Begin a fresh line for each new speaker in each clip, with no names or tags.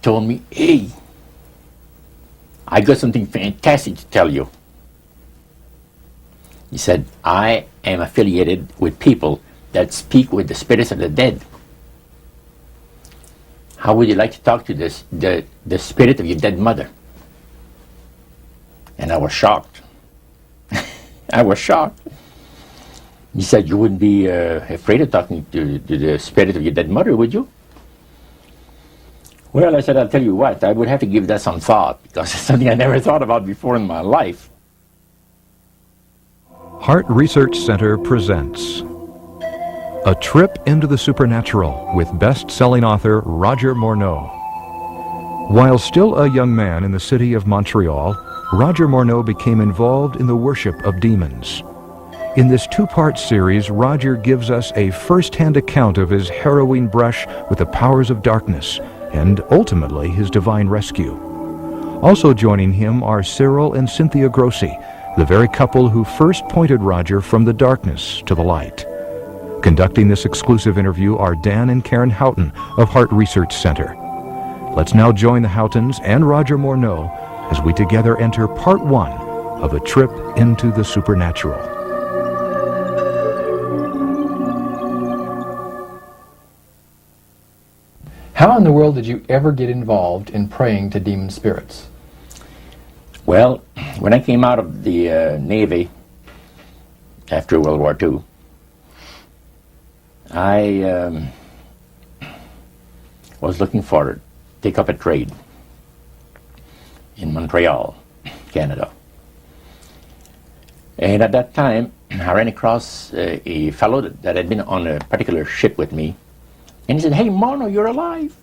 told me, hey, I got something fantastic to tell you. He said, I am affiliated with people that speak with the spirits of the dead. How would you like to talk to the spirit of your dead mother? And I was shocked. I was shocked. He said, you wouldn't be afraid of talking to the spirit of your dead mother, would you? Well, I said, I'll tell you what, I would have to give that some thought, because it's something I never thought about before in my life.
Heart Research Center presents A Trip into the Supernatural with best-selling author Roger Morneau. While still a young man in the city of Montreal, Roger Morneau became involved in the worship of demons. In this two-part series, Roger gives us a first-hand account of his harrowing brush with the powers of darkness and ultimately his divine rescue. Also joining him are Cyril and Cynthia Grossi, the very couple who first pointed Roger from the darkness to the light. Conducting this exclusive interview are Dan and Karen Houghton of Heart Research Center. Let's now join the Houghtons and Roger Morneau as we together enter part one of A Trip into the Supernatural.
How in the world did you ever get involved in praying to demon spirits?
Well, when I came out of the Navy after World War II, I was looking for take up a trade in Montreal, Canada. And at that time, I ran across a fellow that had been on a particular ship with me. And he said, hey, Morneau, you're alive.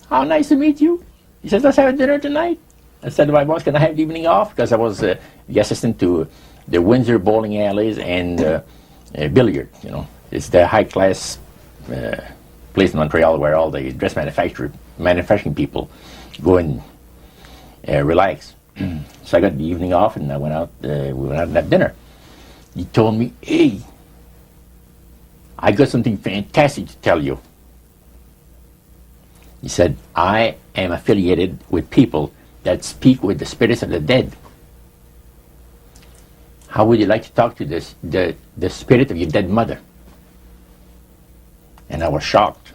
How nice to meet you. He says, let's have a dinner tonight. I said to my boss, can I have the evening off? Because I was the assistant to the Windsor bowling alleys and billiard, you know. It's the high-class place in Montreal where all the dress manufacturing people go and relax. So I got the evening off and I went out, we went out and had dinner. He told me, hey, I got something fantastic to tell you. He said, I am affiliated with people that speak with the spirits of the dead. How would you like to talk to the spirit of your dead mother? And I was shocked.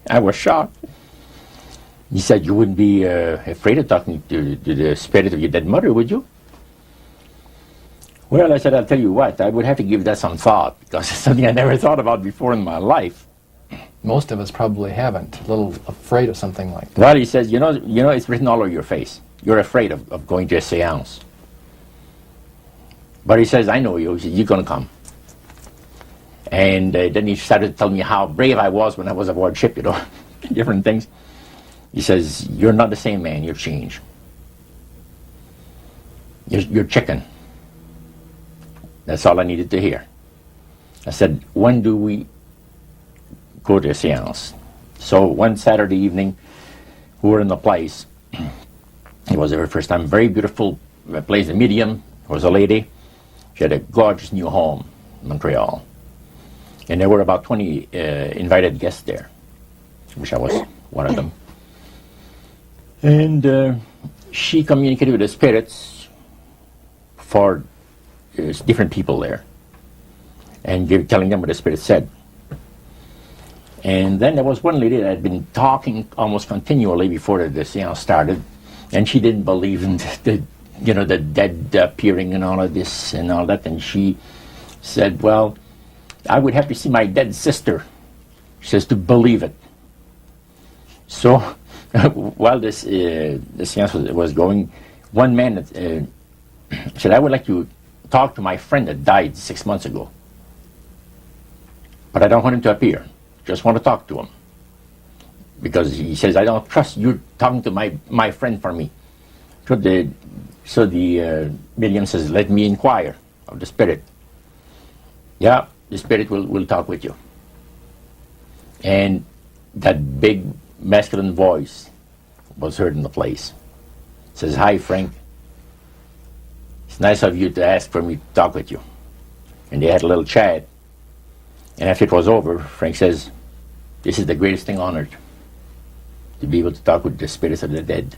I was shocked. He said, you wouldn't be afraid of talking to the spirit of your dead mother, would you? Well, I said, I'll tell you what, I would have to give that some thought, because it's something I never thought about before in my life.
Most of us probably haven't. A little afraid of something like that.
Well, he says, you know, it's written all over your face. You're afraid of going to a seance. But he says, I know you. He says, you're going to come. And then he started to tell me how brave I was when I was aboard ship, you know, different things. He says, you're not the same man. You're changed. You're chicken. That's all I needed to hear. I said, when do we go to a seance? So one Saturday evening, we were in the place. It was the very first time. Very beautiful place. The medium was a lady. She had a gorgeous new home in Montreal. And there were about 20 invited guests there, which I was one of them. And she communicated with the spirits for different people there and telling them what the spirit said. And then there was one lady that had been talking almost continually before the seance started, and she didn't believe in the dead appearing and all of this and all that. And she said, well, I would have to see my dead sister, she says, to believe it. So while the seance was going, one man said, I would like to talk to my friend that died 6 months ago, but I don't want him to appear. Just want to talk to him. Because he says, I don't trust you talking to my friend for me. So the medium says, let me inquire of the spirit. Yeah, the spirit will talk with you. And that big masculine voice was heard in the place. It says, hi, Frank. It's nice of you to ask for me to talk with you. And they had a little chat. And after it was over, Frank says, this is the greatest thing on earth. to be able to talk with the spirits of the dead.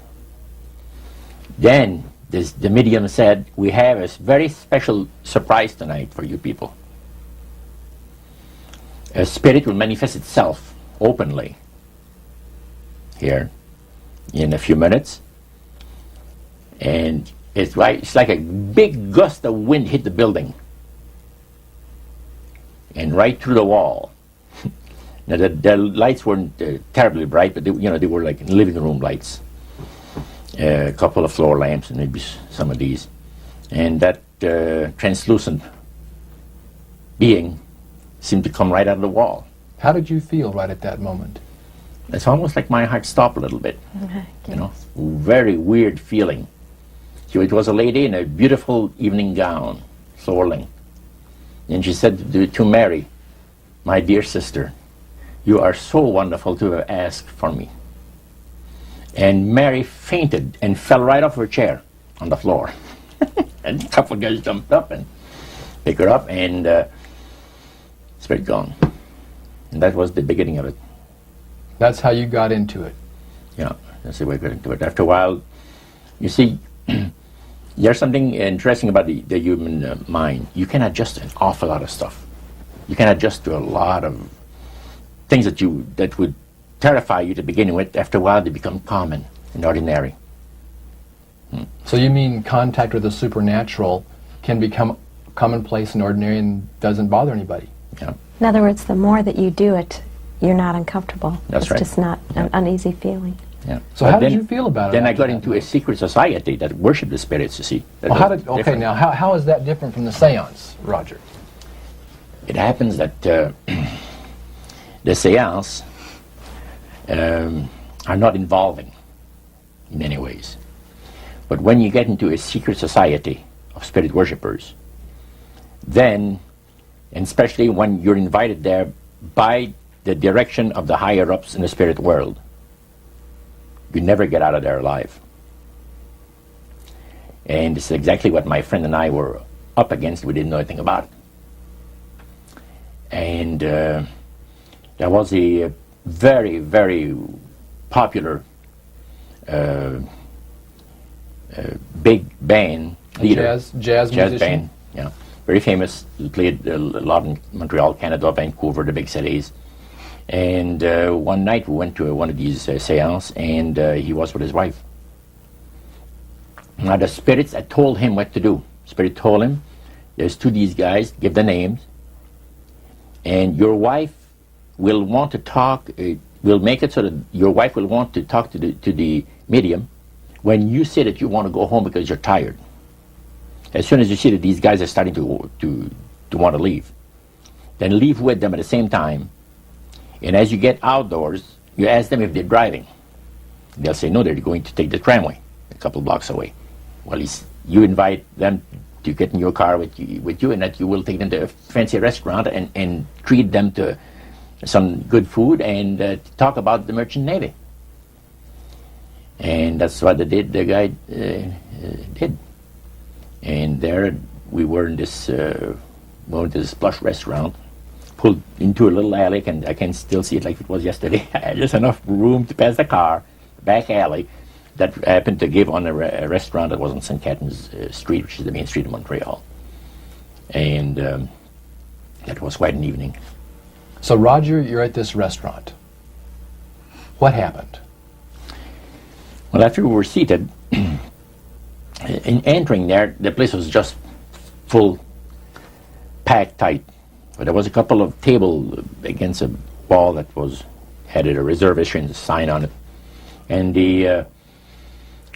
Then the medium said, we have a very special surprise tonight for you people. A spirit will manifest itself openly here in a few minutes, and it's like a big gust of wind hit the building and right through the wall. Now the lights weren't terribly bright, but they were like living room lights, a couple of floor lamps and maybe some of these, and that translucent being seemed to come right out of the wall.
How did you feel right at that moment?
It's almost like my heart stopped a little bit. Very weird feeling. So it was a lady in a beautiful evening gown, swirling. And she said to Mary, my dear sister, you are so wonderful to have asked for me. And Mary fainted and fell right off her chair on the floor. And a couple of guys jumped up and picked her up, and spirit gone. And that was the beginning of it.
That's how you got into it.
Yeah, that's the way I got into it. After a while, you see, there's something interesting about the human mind. You can adjust to an awful lot of stuff. You can adjust to a lot of things that would terrify you to begin with. After a while, they become common and ordinary.
So you mean contact with the supernatural can become commonplace and ordinary and doesn't bother anybody?
Yeah.
In other words, the more that you do it, you're not uncomfortable.
That's right.
It's just not an uneasy feeling.
Yeah.
So how did you feel about it?
Then I got into a secret society that worshipped the spirits, you see.
Well, how is that different from the seance, Roger?
It happens that the seance are not involving in many ways. But when you get into a secret society of spirit worshippers, then, and especially when you're invited there by the direction of the higher-ups in the spirit world, you never get out of there alive. And this is exactly what my friend and I were up against. We didn't know anything about it. And there was a very, very popular big band leader.
Jazz musician?
Band, yeah. Very famous. He played a lot in Montreal, Canada, Vancouver, the big cities. And one night we went to one of these seances, and he was with his wife. Now the spirits had told him what to do. Spirit told him, there's two of these guys, give the names, and your wife will want to talk, we'll make it so that your wife will want to talk to the medium when you say that you want to go home because you're tired. As soon as you see that these guys are starting to want to leave, then leave with them at the same time. And as you get outdoors, you ask them if they're driving. They'll say, no, they're going to take the tramway a couple blocks away. Well, you invite them to get in your car with you, and that you will take them to a fancy restaurant and treat them to some good food and talk about the merchant navy. And that's what the guy did. And there we were in this plush restaurant, pulled into a little alley, and I can still see it like it was yesterday. Just enough room to pass the car, back alley, that happened to give on a restaurant that was on St. Catharines Street, which is the main street of Montreal. And that was quite an evening.
So Roger, you're at this restaurant. What happened?
Well, after we were seated, in entering there, the place was just full, packed tight. But there was a couple of tables against a wall that had a reservation sign on it. And the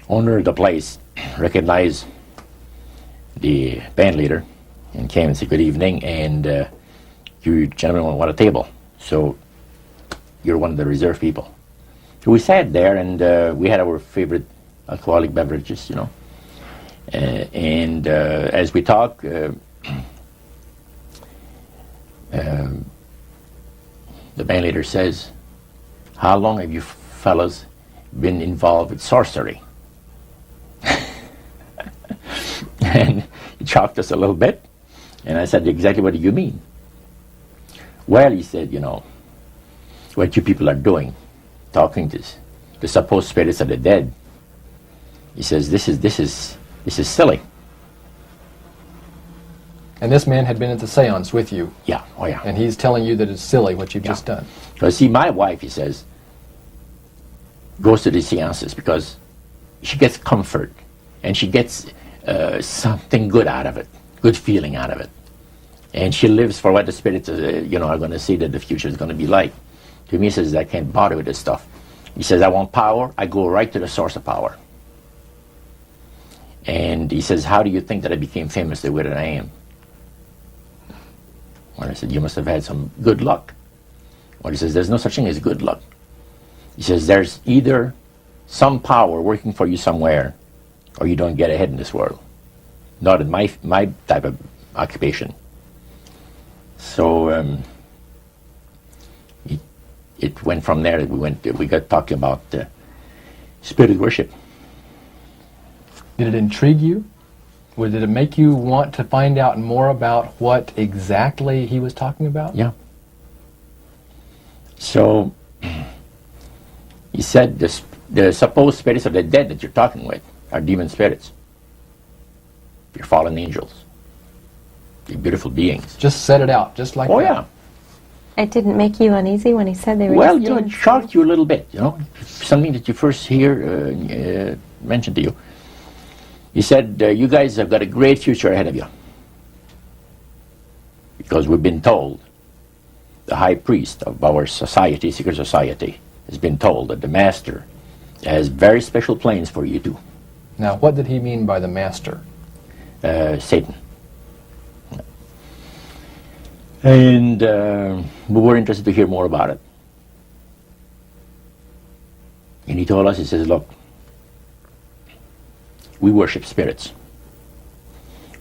owner of the place recognized the band leader and came and said, good evening, and you gentlemen want a table. So you're one of the reserved people. So we sat there, and we had our favorite alcoholic beverages, and as we talked, the band leader says, how long have you fellas been involved with sorcery? And he shocked us a little bit, and I said, exactly what do you mean? Well, he said, what you people are doing, talking to the supposed spirits of the dead. He says, this is silly.
And this man had been at the seance with you.
Yeah, oh yeah.
And he's telling you that it's silly what you've just done.
Because see, my wife, he says, goes to these seances because she gets comfort and she gets something good out of it, good feeling out of it. And she lives for what the spirits are going to see that the future is going to be like. To me, he says, I can't bother with this stuff. He says, I want power. I go right to the source of power. And he says, how do you think that I became famous the way that I am? Well, I said, you must have had some good luck. Well, he says, there's no such thing as good luck. He says, there's either some power working for you somewhere, or you don't get ahead in this world. Not in my type of occupation. So it went from there. We got talking about spirit worship.
Did it intrigue you? Or did it make you want to find out more about what exactly he was talking about?
Yeah. So he said the supposed spirits of the dead that you're talking with are demon spirits. They're fallen angels. They're beautiful beings.
Just set it out, just like that.
Oh yeah.
It didn't make you uneasy when he said they were
Well,
just
it shocked you a little bit, something that you first hear mentioned to you. He said, you guys have got a great future ahead of you. Because we've been told, the high priest of our society, secret society, has been told that the master has very special plans for you too.
Now, what did he mean by the master?
Satan. And we were interested to hear more about it. And he told us, he says, look, we worship spirits.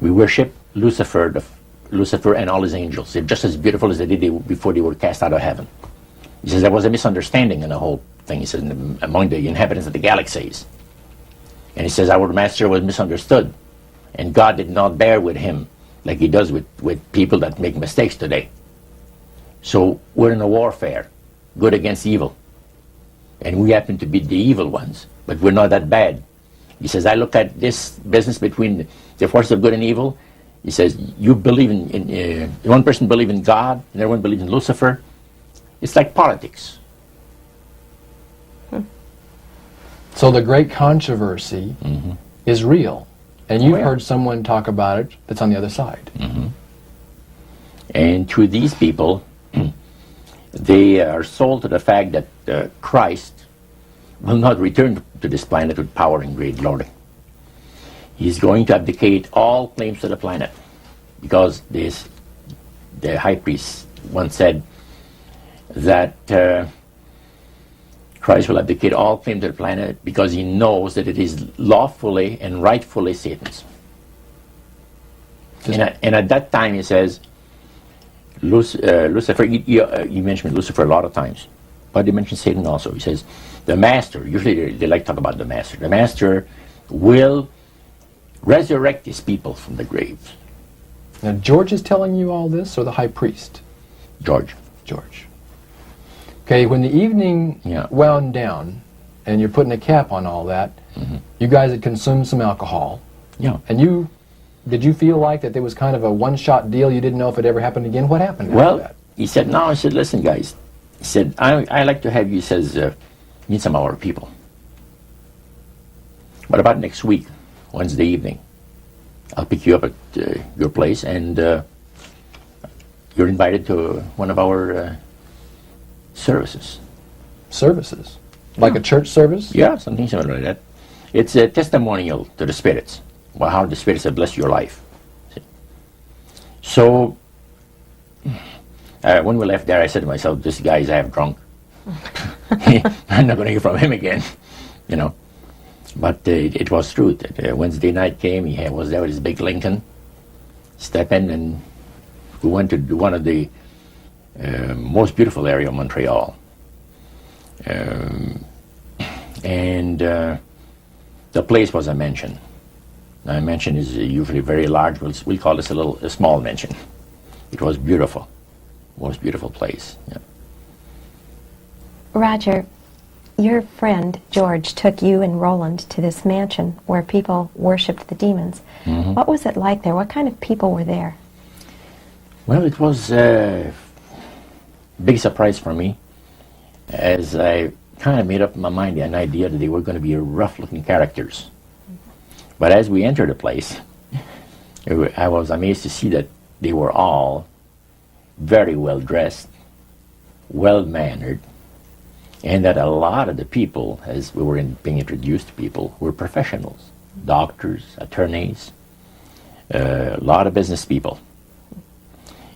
We worship Lucifer and all his angels. They're just as beautiful as they did before they were cast out of heaven. He says there was a misunderstanding in the whole thing. He says among the inhabitants of the galaxies. And he says our master was misunderstood. And God did not bear with him like he does with people that make mistakes today. So we're in a warfare, good against evil. And we happen to be the evil ones, but we're not that bad. He says, I look at this business between the forces of good and evil. He says, you believe in one person believes in God, and everyone believes in Lucifer. It's like politics.
So the great controversy is real. And you've heard someone talk about it that's on the other side.
And to these people, they are sold to the fact that Christ will not return to this planet with power and great glory. He's going to abdicate all claims to the planet, because the high priest once said that Christ will abdicate all claim to the planet because he knows that it is lawfully and rightfully Satan's. And at that time he says, Lucifer, you mentioned Lucifer a lot of times, but he mentioned Satan also. He says, the master, usually they like to talk about the master will resurrect his people from the graves.
Now George is telling you all this, or the high priest?
George.
Okay, when the evening wound down, and you're putting a cap on all that, you guys had consumed some alcohol.
Yeah.
And did you feel like that there was kind of a one-shot deal? You didn't know if it ever happened again? What happened after that?
He said, no. I said, listen, guys. He said, I like to have you, he says, meet some of our people. What about next week, Wednesday evening? I'll pick you up at your place, and you're invited to one of our services.
Services? Like a church service?
Yeah, something similar to that. It's a testimonial to the spirits, about how the spirits have blessed your life. See? So, when we left there, I said to myself, this guy is half drunk. I'm not going to hear from him again, But it was true. Wednesday night came, he was there with his big Lincoln, step in, and we went to one of the most beautiful area of Montreal. And the place was a mansion. Now, a mansion is usually very large. We'll call this a small mansion. It was beautiful. Most beautiful place. Yeah.
Roger, your friend George took you and Roland to this mansion where people worshipped the demons. What was it like there? What kind of people were there?
Well, it was a big surprise for me, as I kind of made up in my mind an idea that they were going to be rough-looking characters. But as we entered the place, I was amazed to see that they were all very well dressed, well mannered, and that a lot of the people, as we were being introduced to people, were professionals, doctors, attorneys, a lot of business people.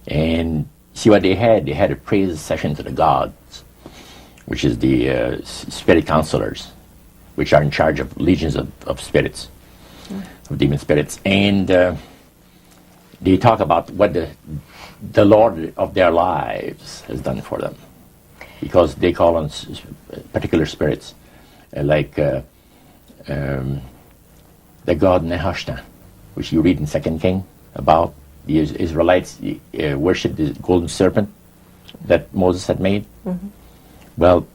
And see what they had? They had a praise session to the gods, which is the spirit counselors, which are in charge of legions of spirits, of demon spirits. And they talk about what the Lord of their lives has done for them, because they call on particular spirits, like the god Nehushtan, which you read in 2 King about. The Israelites worshipped the golden serpent that Moses had made. Well,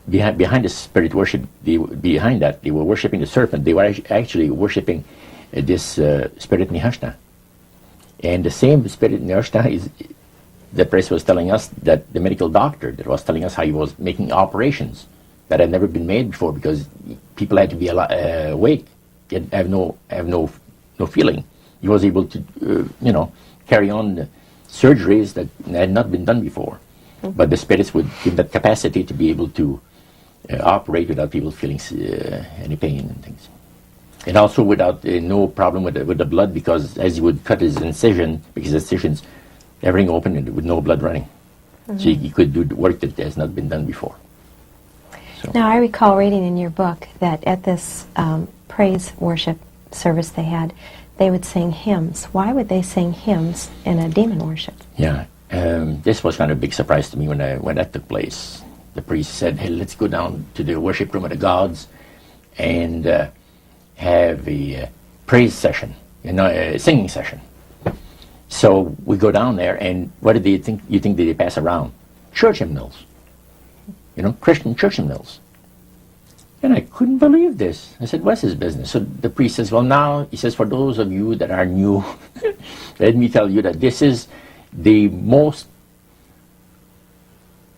behind the spirit worship, behind that, they were worshipping the serpent. They were actually worshipping this spirit Nehushtan. And the same spirit Nehushtan is, the priest was telling us, that the medical doctor that was telling us how he was making operations that had never been made before, because people had to be awake, yet have no feeling. He was able to, carry on the surgeries that had not been done before. But the spirits would give that capacity to be able to operate without people feeling any pain and things. And also without no problem with the blood, because as he would cut his incision, because his incisions, everything open and with no blood running. So he could do the work that has not been done before. So.
Now, I recall reading in your book that at this praise worship service they had, they would sing hymns. Why would they sing hymns in a demon worship?
Yeah, this was kind of a big surprise to me when that took place. The priest said, "Hey, let's go down to the worship room of the gods and have a praise session, a singing session." So we go down there, and what did you think they pass around? Church hymnals, Christian church hymnals. And I couldn't believe this. I said, "What's his business?" So the priest says, "Well, now," he says, "for those of you that are new, let me tell you that this is the most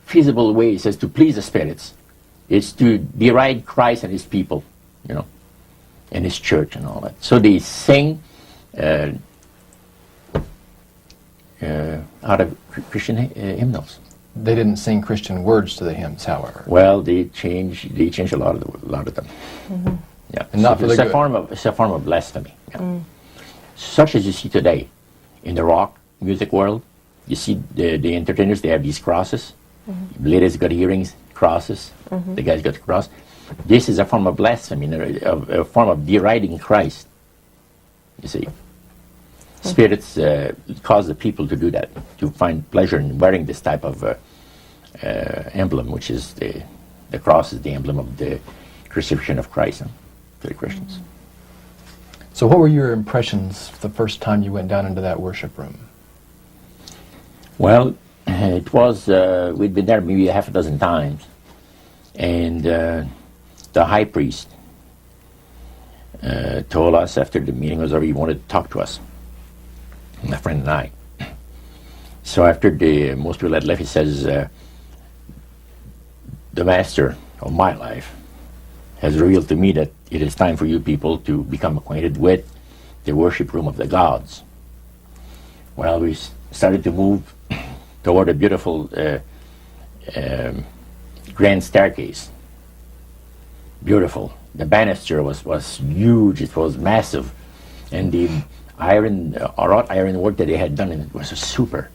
feasible way," he says, "to please the spirits. It's to deride Christ and his people, and his church and all that." So they sing out of Christian hymnals.
They didn't sing Christian words to the hymns, however.
Well, they changed a lot of them. Yeah,
and not for the good.
It's a form of blasphemy. Yeah. Such as you see today in the rock music world. You see the entertainers, they have these crosses. Ladies got earrings, crosses. The guys got the cross. This is a form of blasphemy, a form of deriding Christ. You see, spirits cause the people to do that, to find pleasure in wearing this type of emblem, which is the cross is the emblem of the crucifixion of Christ to the Christians.
So what were your impressions the first time you went down into that worship room?
Well, it was, we'd been there maybe a half a dozen times, and the high priest told us after the meeting was over, he wanted to talk to us, my friend and I. So after most people had left, he says, "The master of my life has revealed to me that it is time for you people to become acquainted with the worship room of the gods." Well, we started to move toward a beautiful grand staircase. Beautiful. The banister was huge. It was massive, and the wrought iron work that they had done in it was super.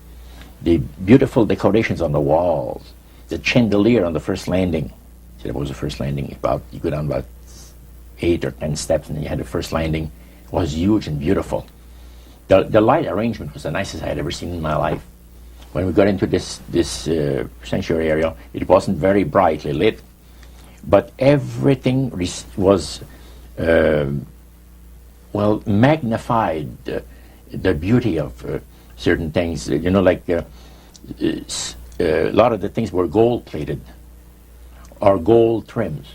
The beautiful decorations on the walls, the chandelier on the first landing. See, that was the first landing. You go down about 8 or 10 steps, and then you had the first landing. It was huge and beautiful. The light arrangement was the nicest I had ever seen in my life. When we got into this sanctuary area, it wasn't very brightly lit, but everything was magnified the beauty of certain things. Like a lot of the things were gold plated, or gold trims.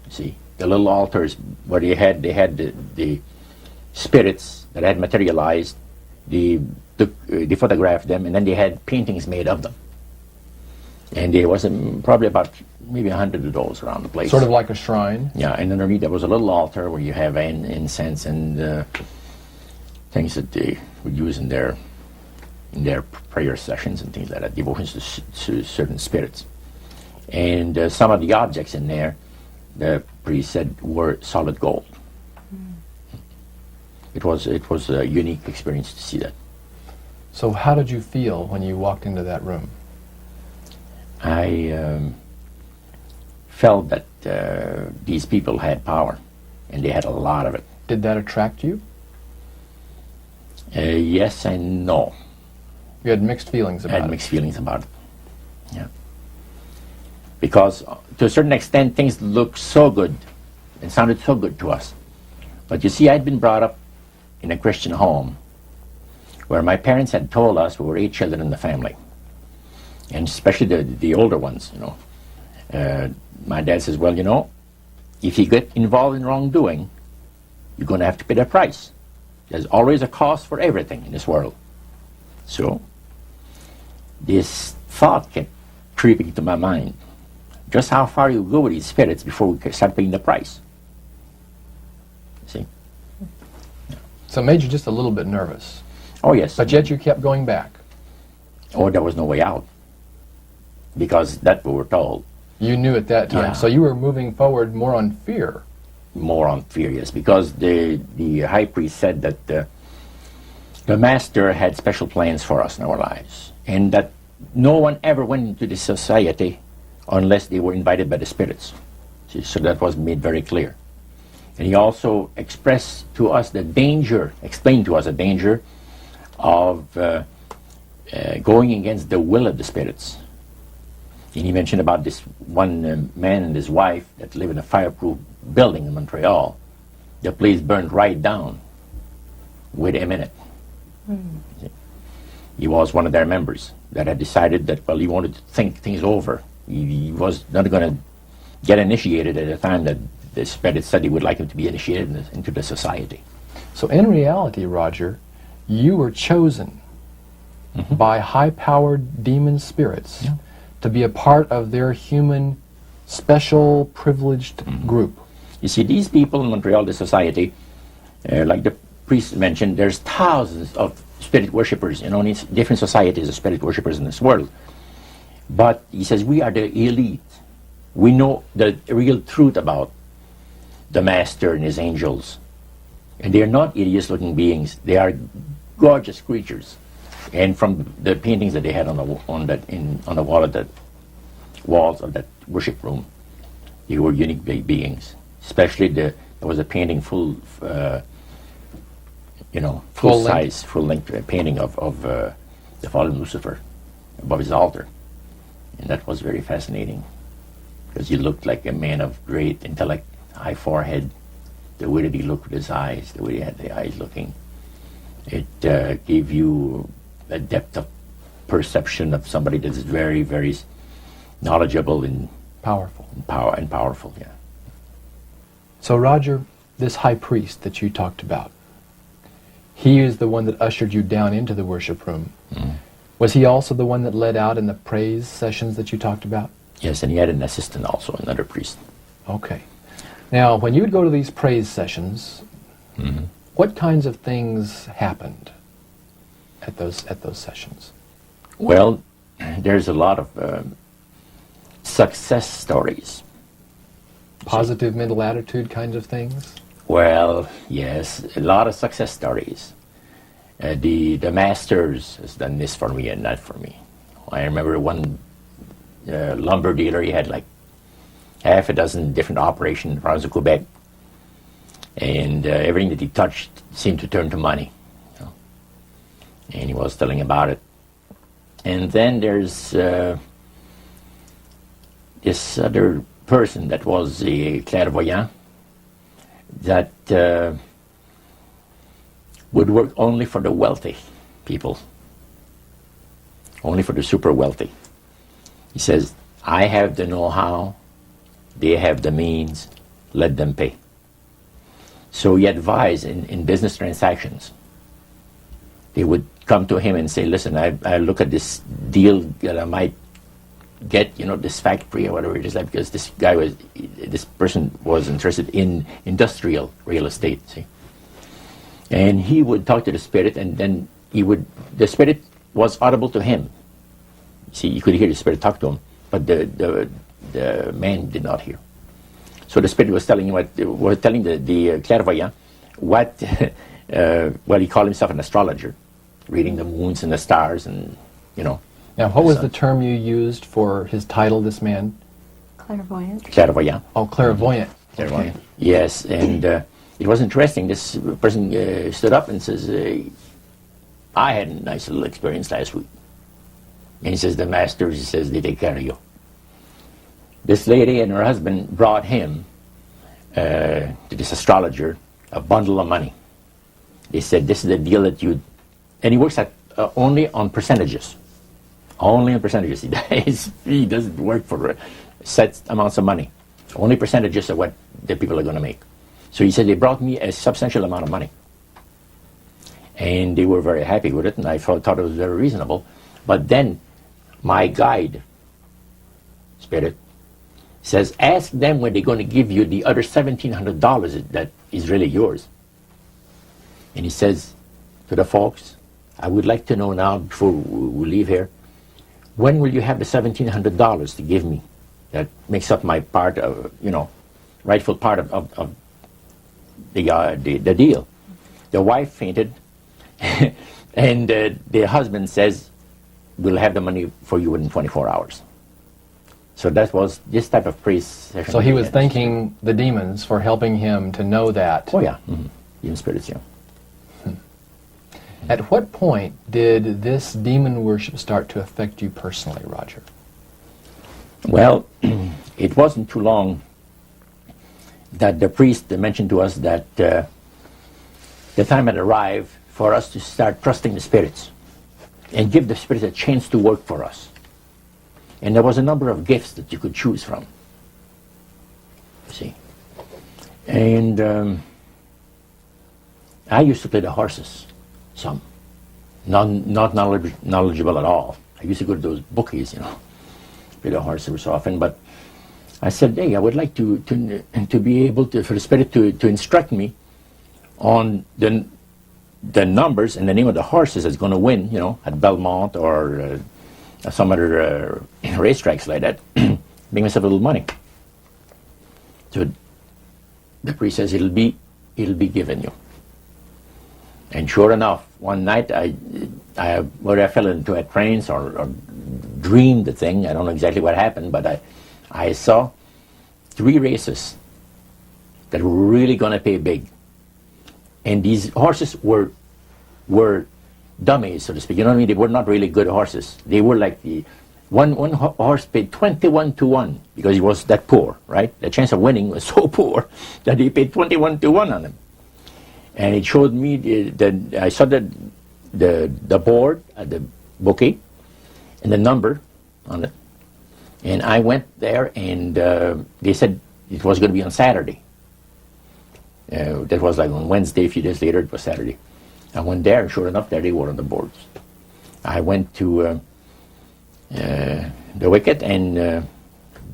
You see, the little altars where they had the spirits that had materialized. They photographed them, and then they had paintings made of them. And there was probably about maybe 100 of those around the place.
Sort of like a shrine.
Yeah, and underneath there was a little altar where you have incense and things that they would use in their prayer sessions and things like that, devotions to certain spirits. And some of the objects in there, the priest said, were solid gold. It was a unique experience to see that.
So how did you feel when you walked into that room?
I felt that these people had power, and they had a lot of it.
Did that attract you?
Yes and no.
You had mixed feelings about it.
I had mixed feelings about it. Yeah. Because to a certain extent, things looked so good and sounded so good to us. But you see, I'd been brought up in a Christian home where my parents had told us we were 8 children in the family. And especially the older ones, you know. My dad says, well, you know, if you get involved in wrongdoing, you're going to have to pay the price. There's always a cost for everything in this world. So, this thought kept creeping into my mind. Just how far you go with these spirits before we start paying the price. See?
So it made you just a little bit nervous.
Oh, yes.
But yet you kept going back.
Oh, there was no way out. Because that's what we were told.
You knew at that time.
Yeah.
So you were moving forward more on fear.
More on fear, yes. Because the high priest said that the master had special plans for us in our lives. And that no one ever went into this society unless they were invited by the spirits. See, so that was made very clear. And he also expressed to us the danger, explained to us the danger of going against the will of the spirits. And he mentioned about this one man and his wife that live in a fireproof building in Montreal. The place burned right down with him in it. He was one of their members that had decided that, well, he wanted to think things over. He was not going to get initiated at a time that the spirit said he would like him to be initiated into the society.
So in reality, Roger, you were chosen by high-powered demon spirits to be a part of their human, special, privileged group.
You see, these people in Montreal, the society, like the priest mentioned, there's thousands of spirit worshippers in only different societies of spirit worshippers in this world. But he says we are the elite. We know the real truth about the master and his angels. And they are not hideous-looking beings. They are gorgeous creatures. And from the paintings that they had on the wall of the walls of that worship room, they were unique beings. Especially there was a painting full length painting of the fallen Lucifer above his altar, and that was very fascinating because he looked like a man of great intellect, high forehead, the way that he looked with his eyes, the way he had the eyes looking. It gave you a depth of perception of somebody that is very, very knowledgeable and
Powerful.
Powerful. Yeah.
So Roger, this high priest that you talked about, he is the one that ushered you down into the worship room. Was he also the one that led out in the praise sessions that you talked about?
Yes, and he had an assistant also, another priest.
Okay. Now, when you would go to these praise sessions, what kinds of things happened at those sessions?
Well, there's a lot of success stories.
Positive mental attitude kinds of things?
Well, yes, a lot of success stories. The masters has done this for me and that for me. I remember one lumber dealer, he had like half a dozen different operations in the province of Quebec. And everything that he touched seemed to turn to money. You know? And he was telling about it. And then there's this other person that was a clairvoyant that would work only for the wealthy people, only for the super wealthy. He says, I have the know-how, they have the means, let them pay. So he advised in business transactions. They would come to him and say, listen, I look at this deal that I might get, this factory or whatever it is, like, because this person was interested in industrial real estate, see. And he would talk to the spirit, and then the spirit was audible to him. See, you could hear the spirit talk to him, but the man did not hear. So the spirit was telling the clairvoyant what, well, he called himself an astrologer, reading the moons and the stars, and Now,
what was the term you used for his title, this man?
Clairvoyant.
Clairvoyant.
Oh, clairvoyant.
Clairvoyant. Okay. Yes, and it was interesting. This person stood up and says, I had a nice little experience last week. And he says, the masters, he says, they take care of you. This lady and her husband brought him, to this astrologer, a bundle of money. They said, this is the deal that you... And he works at only on percentages. Only on percentages. He doesn't work for set amounts of money. Only percentages of what the people are going to make. So he said, they brought me a substantial amount of money. And they were very happy with it, and I thought it was very reasonable. But then my guide, spirit, says, ask them when they're going to give you the other $1,700 that is really yours. And he says to the folks, I would like to know now, before we leave here, when will you have the $1,700 to give me? That makes up my part of, rightful part of the deal. The wife fainted, and the husband says, we'll have the money for you within 24 hours. So that was this type of priest session.
So he was thanking the demons for helping him to know that.
Oh yeah, even spirits, yeah.
At what point did this demon worship start to affect you personally, Roger?
Well, it wasn't too long that the priest mentioned to us that the time had arrived for us to start trusting the spirits and give the spirits a chance to work for us. And there was a number of gifts that you could choose from. See? And I used to play the horses, some. Not knowledgeable at all. I used to go to those bookies, play the horse every so often. But I said, hey, I would like to be able to, for the spirit to instruct me on the numbers and the name of the horses that's going to win, at Belmont or some other racetracks like that, make myself a little money. So the priest says, it'll be given you. And sure enough, one night whether I fell into a trance or dreamed the thing, I don't know exactly what happened, but I saw 3 races that were really going to pay big. And these horses were dummies, so to speak. You know what I mean? They were not really good horses. They were like one horse paid 21 to 1 because he was that poor, right? The chance of winning was so poor that he paid 21 to 1 on him. And it showed me I saw the board at the bookie and the number on it. And I went there, and they said it was going to be on Saturday. That was like on Wednesday. A few days later, it was Saturday. I went there, and sure enough, there they were on the boards. I went to the wicket and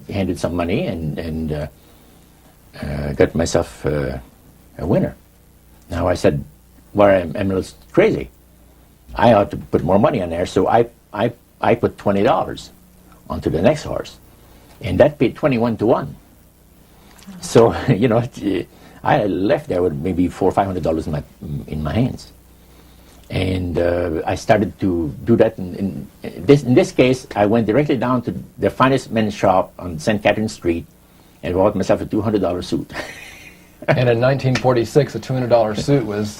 handed some money and got myself a winner. Now I said, well, I'm a little crazy. I ought to put more money on there, so I put $20 onto the next horse, and that paid 21 to 1. So I left there with maybe $400 or $500 in my hands, and I started to do that. In this case, I went directly down to the finest men's shop on St. Catherine Street and bought myself a $200 suit.
And in 1946, a $200 suit was...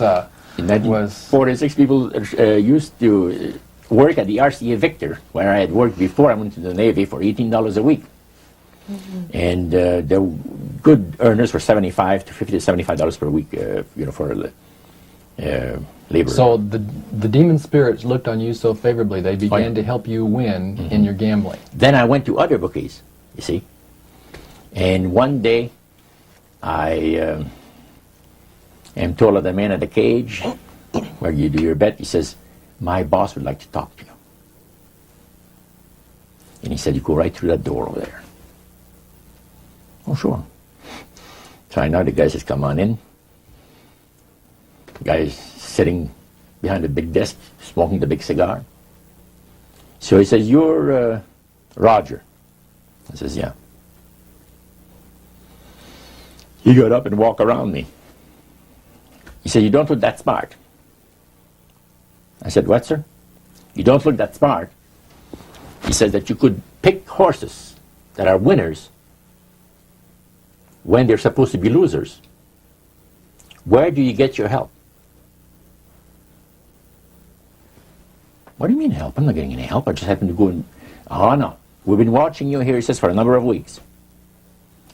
In 1946, people used to work at the RCA Victor, where I had worked before I went to the Navy, for $18 a week. Mm-hmm. And the good earners were $75 to $50 to $75 per week, for labor.
So the demon spirits looked on you so favorably, they began to help you win in your gambling.
Then I went to other bookies, you see. And one day, I am told of the man at the cage where you do your bet. He says, my boss would like to talk to you. And he said, you go right through that door over there. Oh, sure. So I know the guy says, come on in. The guy is sitting behind a big desk, smoking the big cigar. So he says, you're Roger. I says, yeah. He got up and walked around me. He said, you don't look that smart. I said, what, sir? You don't look that smart. He says that you could pick horses that are winners when they're supposed to be losers. Where do you get your help? What do you mean help? I'm not getting any help. I just happen to go and... Oh, no. We've been watching you here, he says, for a number of weeks.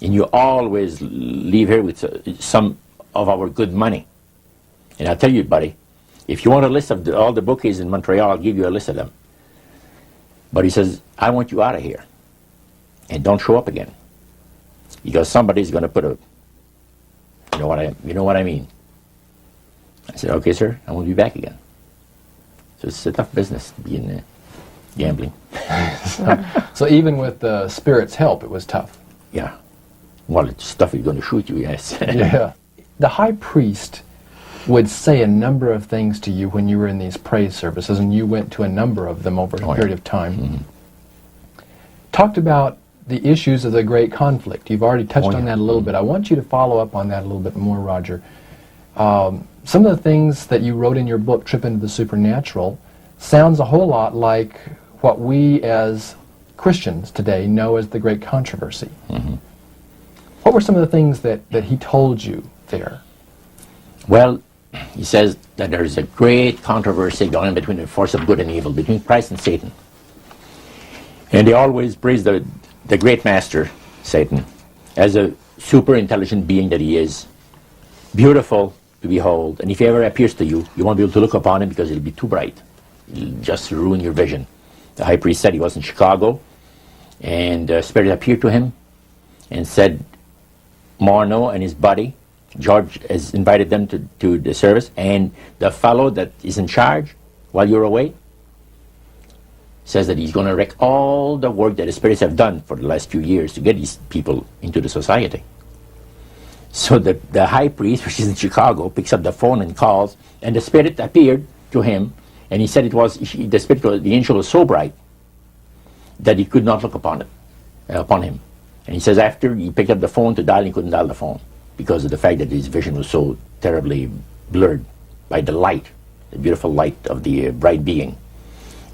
And you always leave here with some of our good money. And I'll tell you, buddy, if you want a list of all the bookies in Montreal, I'll give you a list of them. But he says, I want you out of here. And don't show up again. Because somebody's going to put a... You know what I mean? I said, okay, sir, I won't be back again. So it's a tough business to be in gambling.
So even with the spirit's help, it was tough.
Yeah. Well, it's stuff is going to shoot you, yes.
Yeah. The high priest would say a number of things to you when you were in these praise services, and you went to a number of them over a period of time. Mm-hmm. Talked about the issues of the great conflict. You've already touched on that a little bit. I want you to follow up on that a little bit more, Roger. Some of the things that you wrote in your book, Trip into the Supernatural, sounds a whole lot like what we as Christians today know as the Great Controversy. Mm-hmm. What were some of the things that he told you there?
Well, he says that there's a great controversy going on between the force of good and evil, between Christ and Satan. And they always praise the great master, Satan, as a super intelligent being that he is, beautiful to behold, and if he ever appears to you, you won't be able to look upon him because it'll be too bright. It'll just ruin your vision. The high priest said he was in Chicago, and the Spirit appeared to him and said, Morneau and his buddy, George, has invited them to the service, and the fellow that is in charge while you're away says that he's going to wreck all the work that the spirits have done for the last few years to get these people into the society. So the high priest, which is in Chicago, picks up the phone and calls, and the spirit appeared to him, and he said the angel was so bright that he could not look upon him. And he says after he picked up the phone to dial, he couldn't dial the phone because of the fact that his vision was so terribly blurred by the light, the beautiful light of the bright being.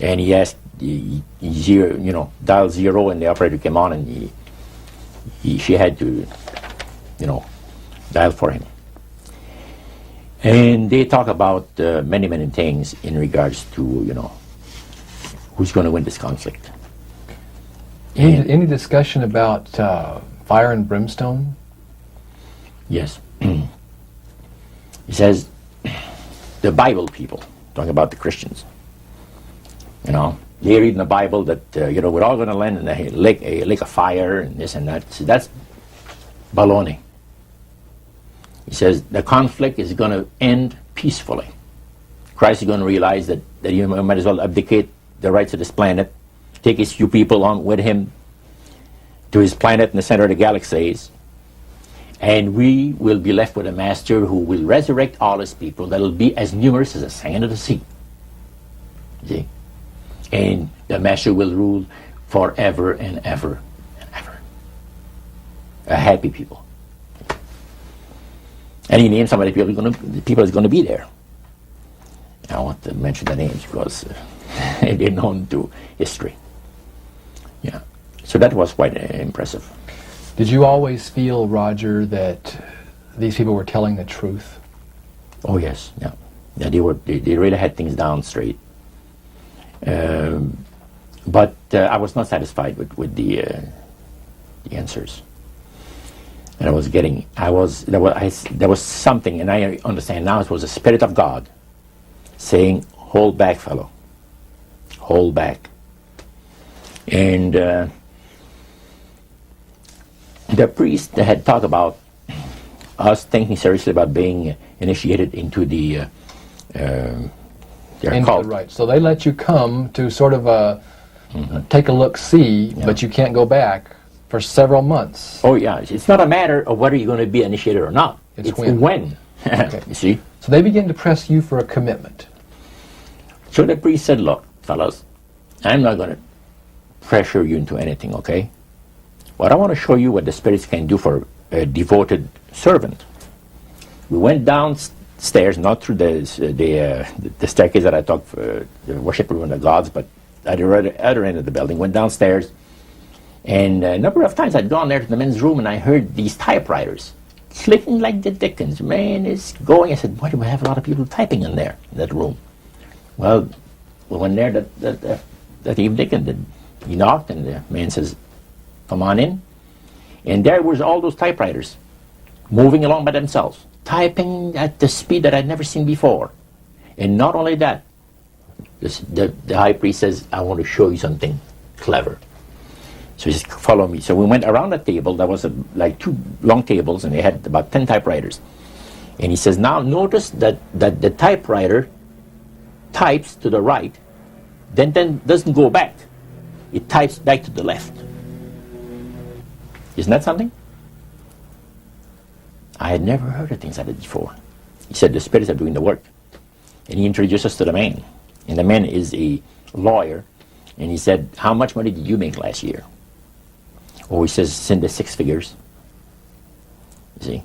And he asked, dial 0, and the operator came on, and she had to, dial for him. And they talk about many, many things in regards to, who's going to win this conflict.
Any discussion about fire and brimstone?
Yes. He says, the Bible people, talking about the Christians, they read in the Bible that, we're all going to land in a lake of fire and this and that. So that's baloney. He says the conflict is going to end peacefully. Christ is going to realize that you might as well abdicate the rights of this planet, take his few people on with him to his planet in the center of the galaxies, and we will be left with a master who will resurrect all his people that will be as numerous as the sand of the sea. See? And the master will rule forever and ever and ever. A happy people. And he named some of the people that's going to be there. I don't want to mention the names because they're known to history. Yeah. So that was quite impressive.
Did you always feel, Roger, that these people were telling the truth?
Oh yes, yeah. Yeah, they really had things down straight. But I was not satisfied with the answers. And there was something, and I understand now it was the Spirit of God saying, hold back, fellow. Hold back. And the priest had talked about us thinking seriously about being initiated into the their
Into
cult.
the rite. So they let you come to sort of take a look, see, but you can't go back for several months.
Oh yeah, it's not a matter of whether you're going to be initiated or not.
It's
when.
when. Okay.
You see?
So they begin to press you for a commitment.
So the priest said, look, fellas, I'm not going to pressure you into anything, okay? But I want to show you what the spirits can do for a devoted servant. We went downstairs, not through the staircase that I talked for the worship room of the gods, but at the other end of the building, went downstairs. And a number of times I'd gone there to the men's room and I heard these typewriters clicking like the dickens. Man, it's going. I said, why do we have a lot of people typing in there, in that room? Well, we went there that evening and he knocked and the man says, come on in. And there was all those typewriters moving along by themselves, typing at the speed that I'd never seen before. And not only that, the high priest says, I want to show you something clever. So he says, follow me. So we went around the table. There was like two long tables, and they had about 10 typewriters. And he says, now notice that the typewriter types to the right, then doesn't go back. It types back to the left. Isn't that something? I had never heard of things like that before. He said, the spirits are doing the work. And he introduced us to the man. And the man is a lawyer. And he said, how much money did you make last year? Oh, he says, it's in the 6 figures. You see?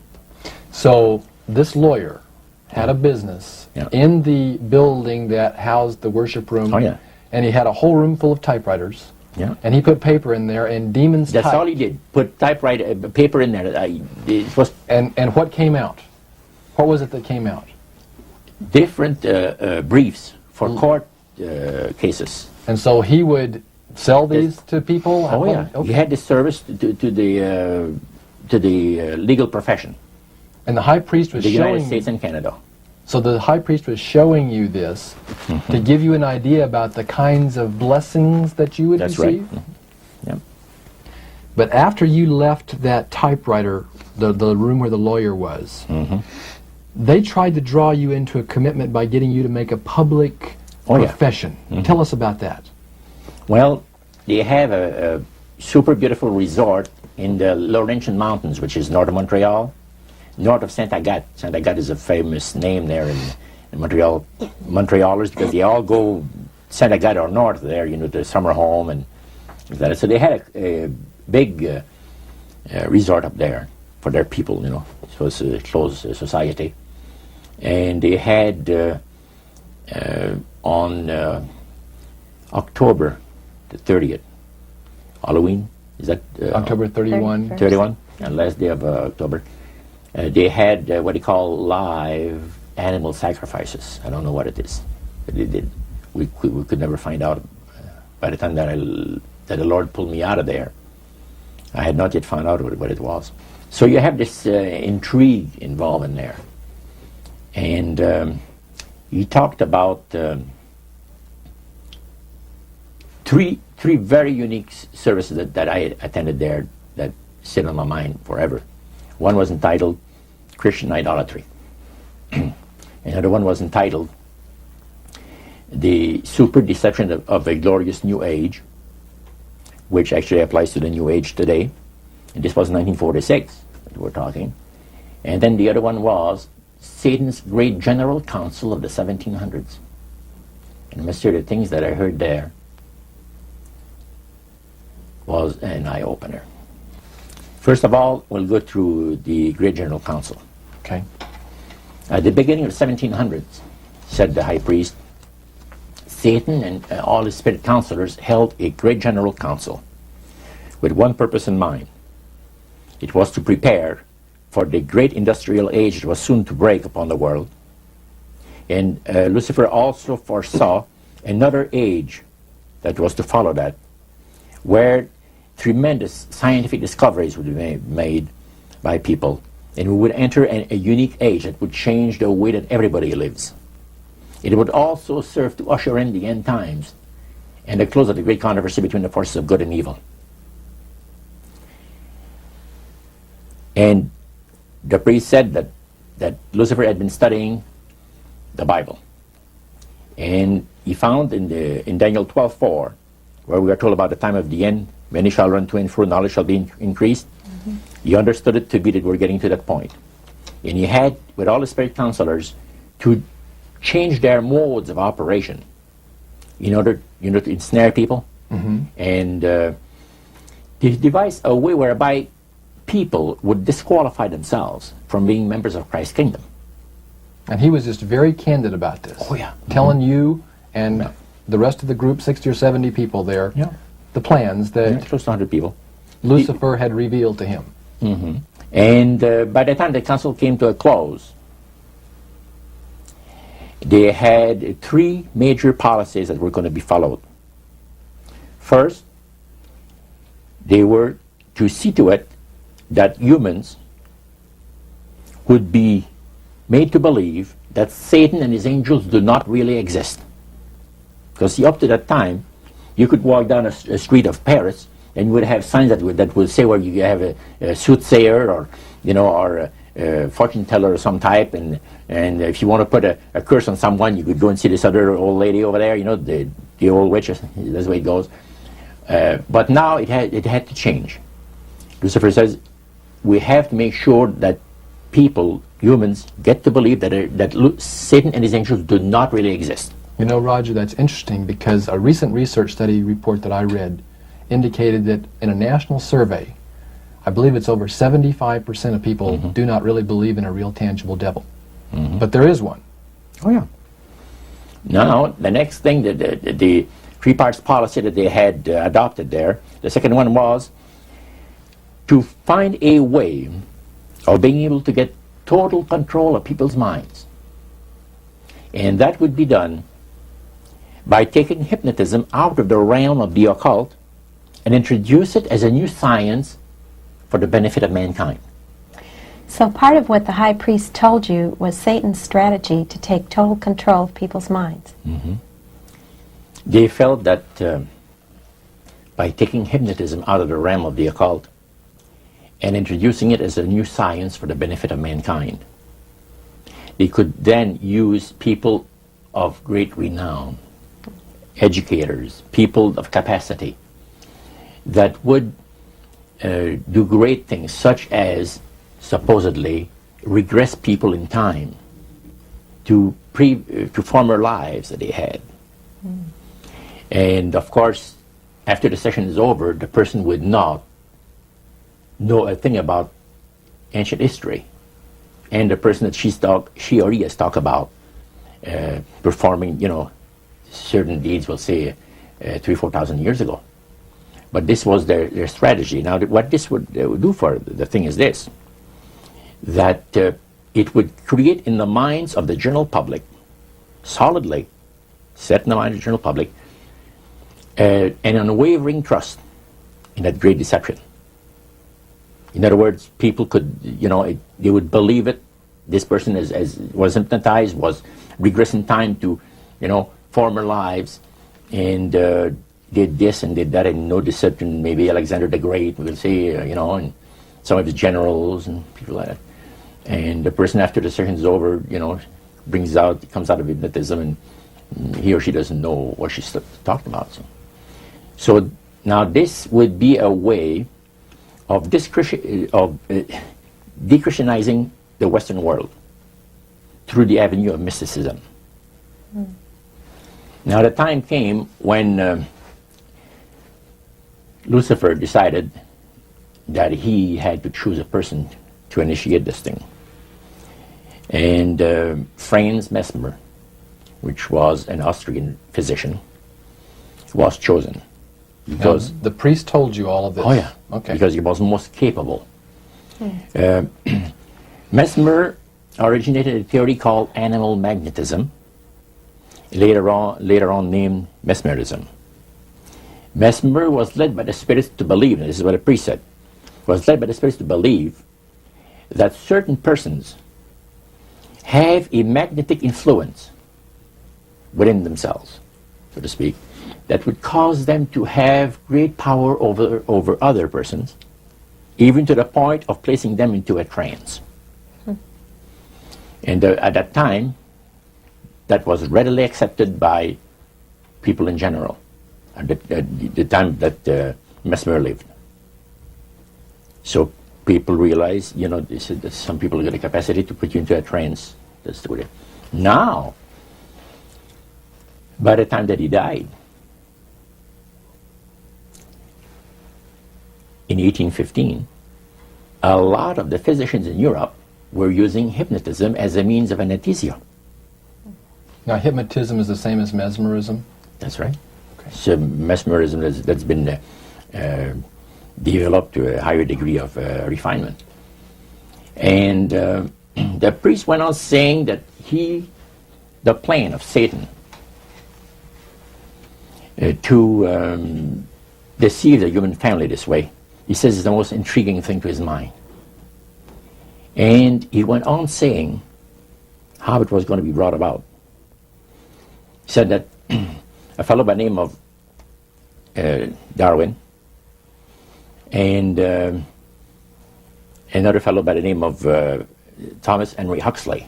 So this lawyer had a business in the building that housed the worship room.
Oh, yeah.
And he had a whole room full of typewriters.
Yeah.
And he put paper in there, and demons
That's
typed.
all he did. Put typewriter paper in there. It was
And what came out? What was it that came out?
different briefs for court cases.
And so he would sell these to people?
Oh yeah,
Okay.
he had this service to the legal profession,
And the high priest was
the United
showing
States and Canada.
So the high priest was showing you this to give you an idea about the kinds of blessings that you would
That's
receive?
right. Yeah.
But after you left that typewriter, the room where the lawyer was, they tried to draw you into a commitment by getting you to make a public profession. Tell us about that.
Well, they have a super beautiful resort in the Laurentian Mountains, which is north of Montreal, north of Saint Agathe. Saint Agathe is a famous name there in Montreal. Montrealers, because they all go Saint Agathe or north there, you know, the summer home and that. So they had a big resort up there for their people, you know. So it's a closed society. And they had on October the 30th, Halloween, is that?
October 31.
31, last day of October. They had what they call live animal sacrifices. I don't know what it is, but they did. We could never find out. By the time that the Lord pulled me out of there, I had not yet found out what it was. So you have this intrigue involved in there. And he talked about three very unique services that I attended there that sit on my mind forever. One was entitled Christian Idolatry. Another one was entitled The Super Deception of a Glorious New Age, which actually applies to the New Age today. And this was 1946 that we're talking. And then the other one was Satan's Great General Council of the 1700s. And I must say the things that I heard there was an eye-opener. First of all, we'll go through the Great General Council.
Okay.
At the beginning of the 1700s, said the high priest, Satan and all his spirit counselors held a Great General Council with one purpose in mind. It was to prepare for the great industrial age that was soon to break upon the world. And Lucifer also foresaw another age that was to follow that, where tremendous scientific discoveries would be made by people, and we would enter a unique age that would change the way that everybody lives. It would also serve to usher in the end times and the close of the great controversy between the forces of good and evil. And the priest said that Lucifer had been studying the Bible. And he found in Daniel 12:4, where we are told about the time of the end, many shall run to and fro, knowledge shall be increased. He understood it to be that we're getting to that point. And he had, with all the spirit counselors, to change their modes of operation in order, to ensnare people. And he devised a way whereby people would disqualify themselves from being members of Christ's kingdom.
And he was just very candid about this.
Oh, yeah.
Telling you and the rest of the group, 60 or 70 people there, the plans that
Close to 100 people.
Lucifer had revealed to him.
And by the time the council came to a close, they had 3 major policies that were going to be followed. First, they were to see to it that humans would be made to believe that Satan and his angels do not really exist. Because see, up to that time, you could walk down a street of Paris and you would have signs that would say where you have a soothsayer or a fortune teller of some type, and if you want to put a curse on someone, you could go and see this other old lady over there, the old witch. That's the way it goes. But now it had to change. Lucifer says we have to make sure that people, humans, get to believe that Satan and his angels do not really exist.
Roger, that's interesting because a recent research study report that I read indicated that in a national survey, I believe it's over 75% of people do not really believe in a real tangible devil. But there is one.
Oh, yeah. Now, the next thing, the 3 parts policy that they had adopted there, the second one was to find a way of being able to get total control of people's minds. And that would be done by taking hypnotism out of the realm of the occult and introduce it as a new science for the benefit of mankind.
So part of what the high priest told you was Satan's strategy to take total control of people's minds.
They felt that by taking hypnotism out of the realm of the occult and introducing it as a new science for the benefit of mankind, they could then use people of great renown, educators, people of capacity, that would do great things, such as supposedly regress people in time to former lives that they had. And of course, after the session is over, the person would not know a thing about ancient history, and the person that she or he has talked about performing, certain deeds, we'll say 3,000-4,000 years ago. But this was their strategy. Now, what this would do for the thing is this, that it would create in the minds of the general public, solidly set in the mind of the general public, an unwavering trust in that great deception. In other words, people could, they would believe it. This person was hypnotized, was regressing time to, former lives, and did this and did that, and no deception. Maybe Alexander the Great, we will say, and some of his generals and people like that. And the person, after the session is over, comes out of hypnotism, and he or she doesn't know what she's talking about. So now this would be a way of de-Christianizing the Western world through the avenue of mysticism. Now the time came when Lucifer decided that he had to choose a person to initiate this thing. And Franz Mesmer, which was an Austrian physician, was chosen. Because
the priest told you all of this?
Oh, yeah.
Okay.
Because he was most capable. Mesmer originated a theory called animal magnetism, later on named mesmerism. Mesmer was led by the spirits to believe, and this is what the priest said, was led by the spirits to believe that certain persons have a magnetic influence within themselves, so to speak, that would cause them to have great power over other persons, even to the point of placing them into a trance. And at that time, that was readily accepted by people in general, at the time that Mesmer lived. So people realize, you know, they said that some people get a capacity to put you into a trance. That's the way. Now, by the time that he died, in 1815, a lot of the physicians in Europe were using hypnotism as a means of anesthesia.
Now, hypnotism is the same as mesmerism?
That's right.
Okay.
So mesmerism that's been developed to a higher degree of refinement. And the priest went on saying that the plan of Satan to deceive the human family this way, he says, is the most intriguing thing to his mind. And he went on saying how it was going to be brought about. He said that a fellow by the name of Darwin and another fellow by the name of Thomas Henry Huxley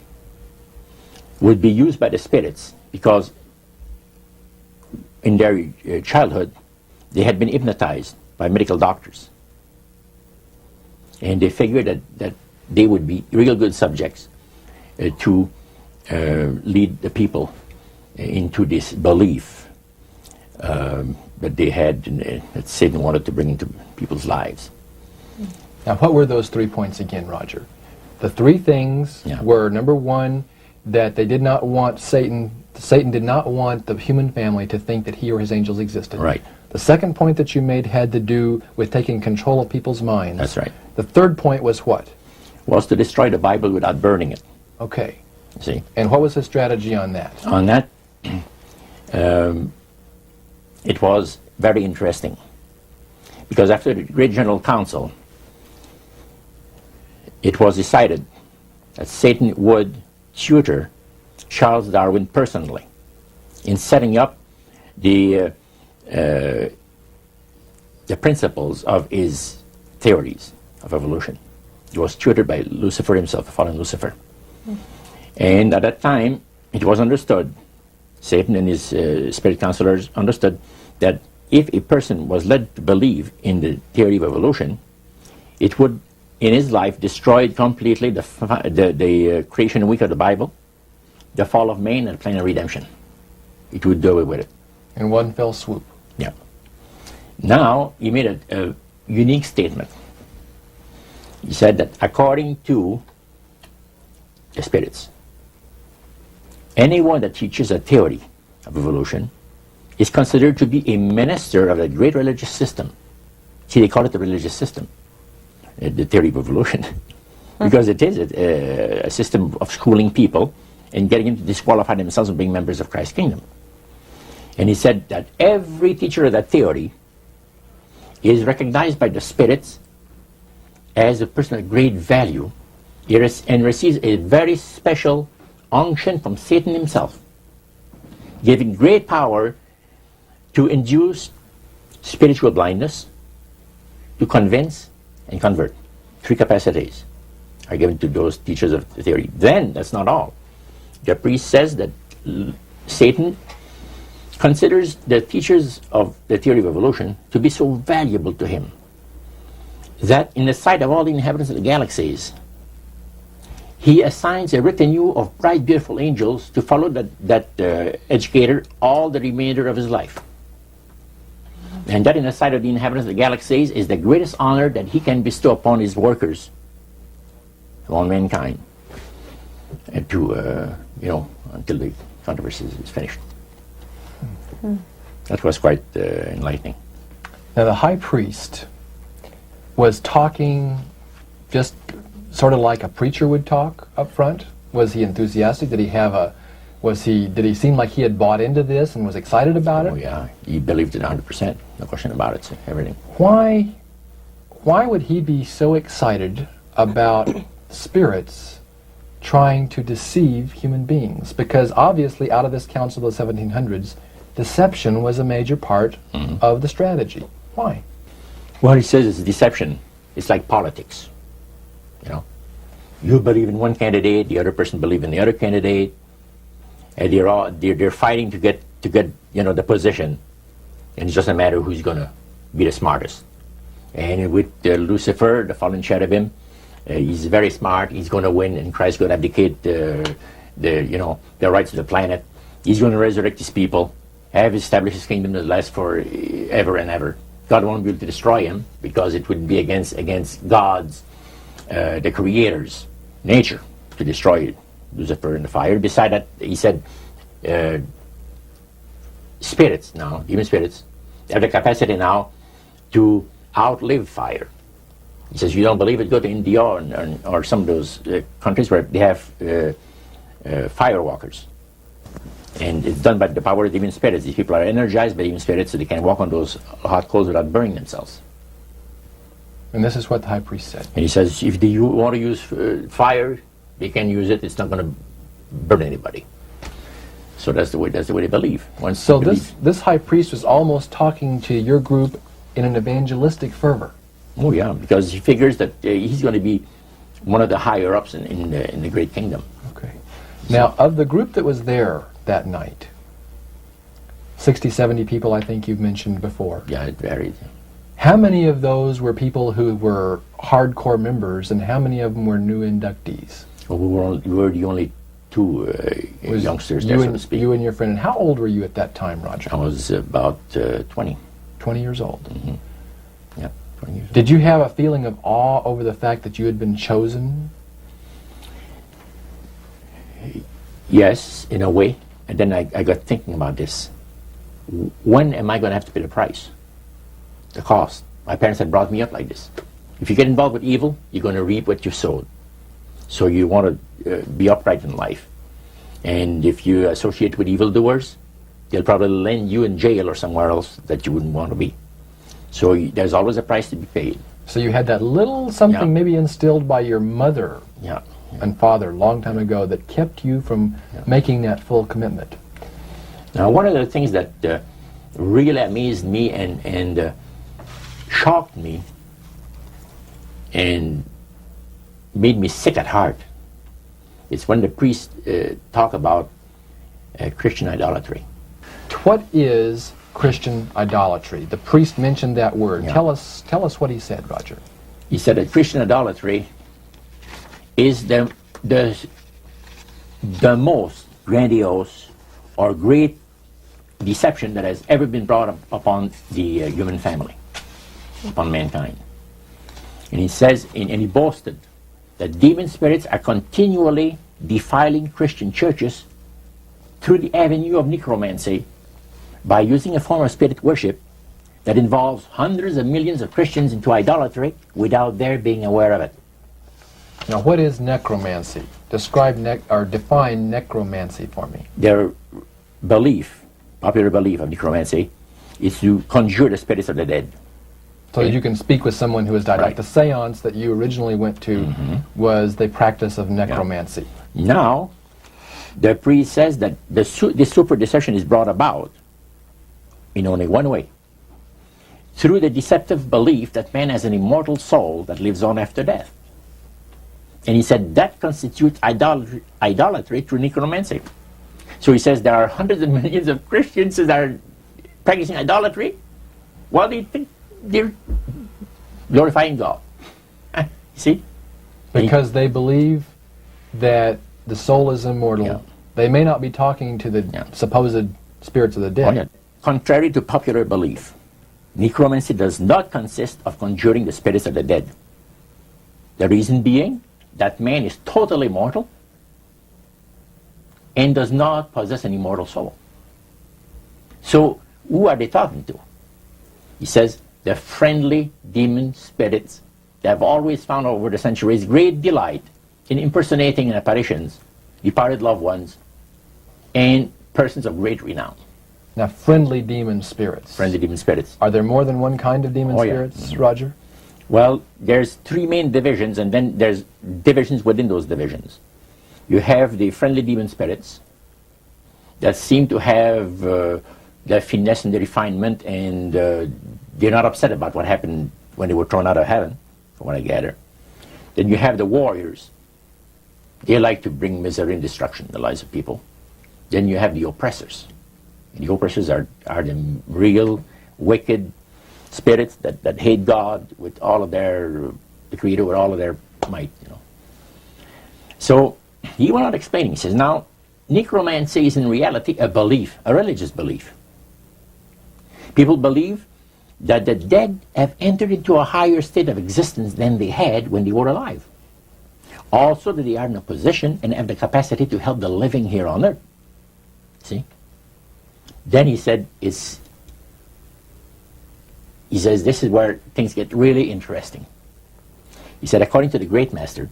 would be used by the spirits because in their childhood they had been hypnotized by medical doctors. And they figured that they would be real good subjects to lead the people into this belief that they had, that Satan wanted to bring into people's lives.
Now, what were those 3 points again, Roger? The 3 things were, number 1, that they did not want Satan did not want the human family to think that he or his angels existed.
Right.
The second point that you made had to do with taking control of people's minds.
That's right.
The third point was what?
Was to destroy the Bible without burning it.
Okay.
See?
And what was his strategy on that?
On that, it was very interesting. Because after the Great General Council, it was decided that Satan would tutor Charles Darwin personally in setting up the principles of his theories of evolution. He was tutored by Lucifer himself, the fallen Lucifer. And at that time, it was understood, Satan and his spirit counselors understood, that if a person was led to believe in the theory of evolution, it would, in his life, destroy completely the creation week of the Bible, the fall of man, and the plan of redemption. It would do away with it.
In one fell swoop.
Yeah. Now, he made a unique statement. He said that according to the spirits, anyone that teaches a theory of evolution is considered to be a minister of a great religious system. See, they call it the religious system, the theory of evolution, because it is a system of schooling people and getting them to disqualify themselves from being members of Christ's kingdom. And he said that every teacher of that theory is recognized by the spirits as a person of great value and receives a very special unction from Satan himself, giving great power to induce spiritual blindness, to convince and convert. 3 capacities are given to those teachers of the theory. Then, that's not all. The priest says that Satan considers the teachers of the theory of evolution to be so valuable to him that in the sight of all the inhabitants of the galaxies, he assigns a retinue of bright, beautiful angels to follow that educator all the remainder of his life. And that in the sight of the inhabitants of the galaxies is the greatest honor that he can bestow upon his workers, upon mankind, and to, until the controversy is finished. That was quite enlightening.
Now, the high priest was talking just sort of like a preacher would talk up front. Was he enthusiastic? Did he seem like he had bought into this and was excited about it?
Oh yeah, he believed it 100%, no question about it, so everything.
Why would he be so excited about spirits trying to deceive human beings? Because obviously out of this council of the 1700s, deception was a major part of the strategy. Why?
Well, he says it's deception It's like politics. You know, you believe in one candidate, the other person believes in the other candidate, and they're fighting to get the position, and it's just a matter of who's going to be the smartest. And with Lucifer, the fallen cherubim, he's very smart. He's going to win, and Christ is going to abdicate the rights of the planet. He's going to resurrect his people, have established his kingdom that lasts for ever and ever. God won't be able to destroy him because it would be against God's, the Creator's nature to destroy Lucifer in the fire. Beside that, he said, spirits now, even spirits, have the capacity now to outlive fire. He says, you don't believe it, go to India or some of those countries where they have firewalkers. And it's done by the power of demon spirits. These people are energized by demon spirits, so they can walk on those hot coals without burning themselves.
And this is what the high priest said.
And he says, if they want to use fire, they can use it. It's not going to burn anybody. So that's the way they believe.
So this high priest was almost talking to your group in an evangelistic fervor.
Oh yeah, because he figures that he's going to be one of the higher ups in the great kingdom.
Okay. Now, of the group that was there that night, 60, 70 people, I think you've mentioned before.
Yeah, it varied.
How many of those were people who were hardcore members, and how many of them were new inductees?
Well, we were the only two youngsters there, so to speak.
You and your friend. And how old were you at that time, Roger?
I was about 20.
20 years old.
Mm-hmm. Yeah, 20 years old.
Did you have a feeling of awe over the fact that you had been chosen?
Yes, in a way. And then I got thinking about this. When am I going to have to pay the price? The cost. My parents had brought me up like this. If you get involved with evil, you're going to reap what you sowed. So you want to be upright in life. And if you associate with evildoers, they'll probably land you in jail or somewhere else that you wouldn't want to be. So there's always a price to be paid.
So you had that little something maybe instilled by your mother and father a long time ago that kept you from making that full commitment.
Now, one of the things that really amazed me and shocked me and made me sick at heart is when the priests talk about Christian idolatry.
What is Christian idolatry? The priest mentioned that word.
Yeah.
Tell us what he said, Roger.
He said that Christian idolatry is the most grandiose or great deception that has ever been brought upon the human family, upon mankind. And he says, and he boasted, that demon spirits are continually defiling Christian churches through the avenue of necromancy by using a form of spirit worship that involves hundreds of millions of Christians into idolatry without their being aware of it.
Now, what is necromancy? Describe or define necromancy for me.
Their belief, popular belief of necromancy, is to conjure the spirits of the dead.
So that you can speak with someone who has died.
Right.
Like the seance that you originally went to was the practice of necromancy.
Now, the priest says that the super deception is brought about in only one way. Through the deceptive belief that man has an immortal soul that lives on after death. And he said that constitutes idolatry through necromancy. So he says there are hundreds of millions of Christians that are practicing idolatry while they think they're glorifying God. See?
Because they believe that the soul is immortal.
Yeah.
They may not be talking to the supposed spirits of the dead.
Oh, yeah. Contrary to popular belief, necromancy does not consist of conjuring the spirits of the dead. The reason being that man is totally mortal and does not possess an immortal soul. So who are they talking to? He says the friendly demon spirits that have always found over the centuries great delight in impersonating in apparitions departed loved ones and persons of great renown.
Now, friendly demon spirits.
Friendly demon spirits.
Are there more than one kind of demon spirits, Roger?
Well, there's three main divisions, and then there's divisions within those divisions. You have the friendly demon spirits that seem to have the finesse and the refinement, and they're not upset about what happened when they were thrown out of heaven from what I gather. Then you have the warriors. They like to bring misery and destruction in the lives of people. Then you have the oppressors. And the oppressors are the real wicked spirits that hate God with all of their, the Creator with all of their might, you know. So he went on explaining. He says, now, necromancy is in reality a belief, a religious belief. People believe that the dead have entered into a higher state of existence than they had when they were alive. Also that they are in a position and have the capacity to help the living here on earth. See? Then he said, he says this is where things get really interesting. He said, according to the great master,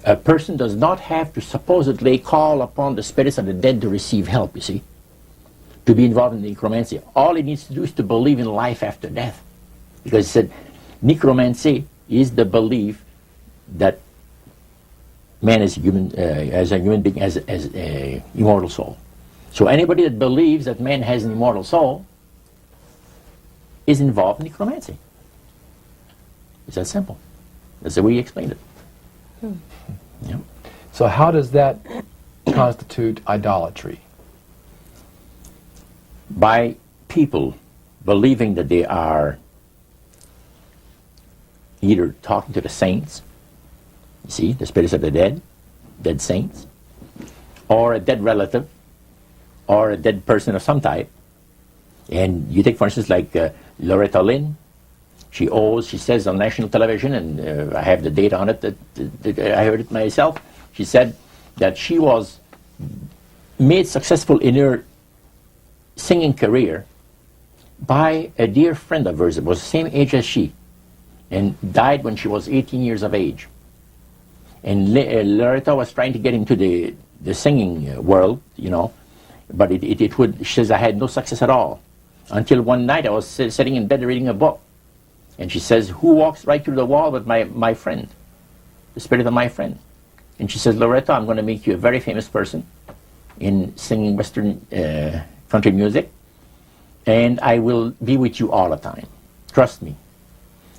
a person does not have to supposedly call upon the spirits of the dead to receive help, you see, to be involved in necromancy. All he needs to do is to believe in life after death. Because he said, necromancy is the belief that man is human, as a human being, has an immortal soul. So anybody that believes that man has an immortal soul is involved in necromancy. It's that simple. That's the way he explained it. Yeah.
So how does that constitute idolatry?
By people believing that they are either talking to the saints, you see, the spirits of the dead saints, or a dead relative, or a dead person of some type. And you take, for instance, like Loretta Lynn. She says on national television, and I have the data on it, that I heard it myself. She said that she was made successful in her singing career by a dear friend of hers that was the same age as she, and died when she was 18 years of age. And Loretta was trying to get into the singing world, you know, but she says, I had no success at all. Until one night I was sitting in bed reading a book. And she says, who walks right through the wall but my friend, the spirit of my friend? And she says, Loretta, I'm going to make you a very famous person in singing Western country music, and I will be with you all the time. Trust me.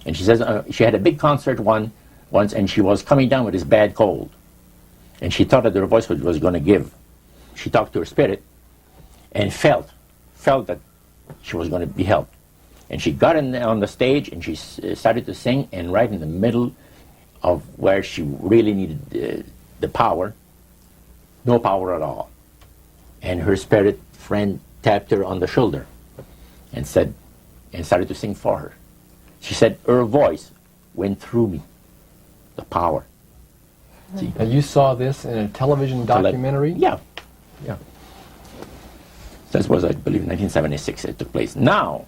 And she says, she had a big concert once, and she was coming down with this bad cold. And she thought that her voice was going to give. She talked to her spirit and felt that she was going to be helped. And she got on the stage and she started to sing, and right in the middle of where she really needed the power, no power at all. And her spirit friend tapped her on the shoulder and started to sing for her. She said her voice went through me, the power. See?
And you saw this in a television documentary?
Yeah. That was, I believe, 1976 it took place. Now,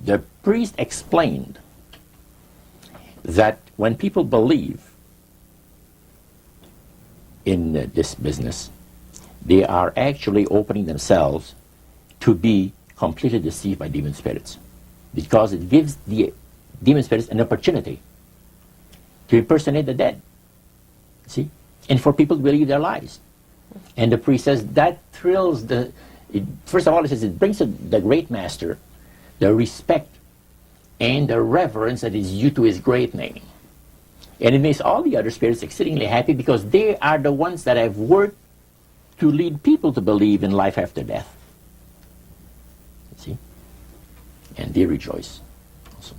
the priest explained that when people believe in this business, they are actually opening themselves to be completely deceived by demon spirits, because it gives the demon spirits an opportunity to impersonate the dead, see, and for people to believe their lies. And the priest says that thrills first of all, he says it brings the great master the respect and the reverence that is due to his great name. And it makes all the other spirits exceedingly happy, because they are the ones that have worked to lead people to believe in life after death. See? And they rejoice also.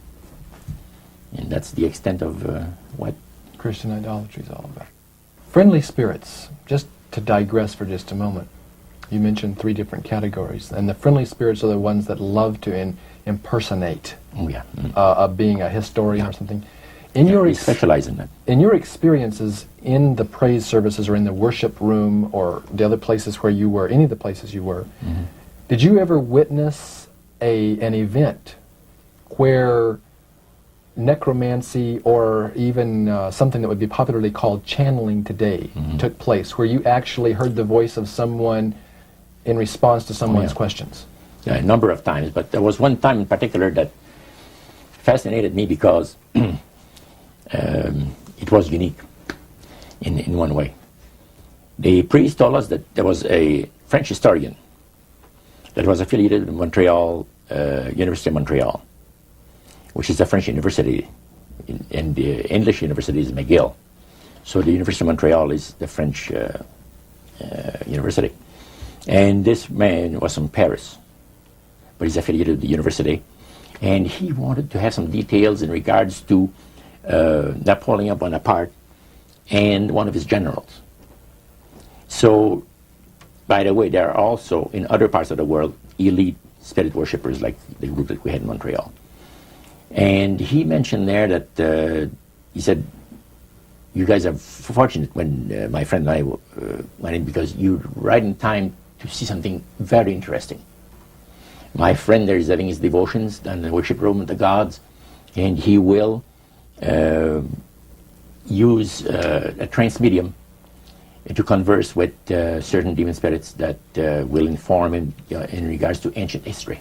And that's the extent of what
Christian idolatry is all about. Friendly spirits, just to digress for just a moment. You mentioned 3 different categories, and the friendly spirits are the ones that love to impersonate being a historian or something.
We specialize in that.
In your experiences in the praise services or in the worship room or the other places where you were, any of the places you were, did you ever witness an event where necromancy or even something that would be popularly called channeling today took place, where you actually heard the voice of someone in response to someone's questions?
Yeah, a number of times, but there was one time in particular that fascinated me because it was unique in one way. The priest told us that there was a French historian that was affiliated with Montreal, University of Montreal, which is a French university And the English university is McGill. So the University of Montreal is the French university. And this man was from Paris, but he's affiliated with the university. And he wanted to have some details in regards to Napoleon Bonaparte and one of his generals. So, by the way, there are also, in other parts of the world, elite spirit worshippers like the group that we had in Montreal. And he mentioned there that, he said, you guys are fortunate when my friend and I went in, because you're right in time to see something very interesting. My friend there is having his devotions in the worship room of the gods, and he will use a trance medium to converse with certain demon spirits that will inform him in regards to ancient history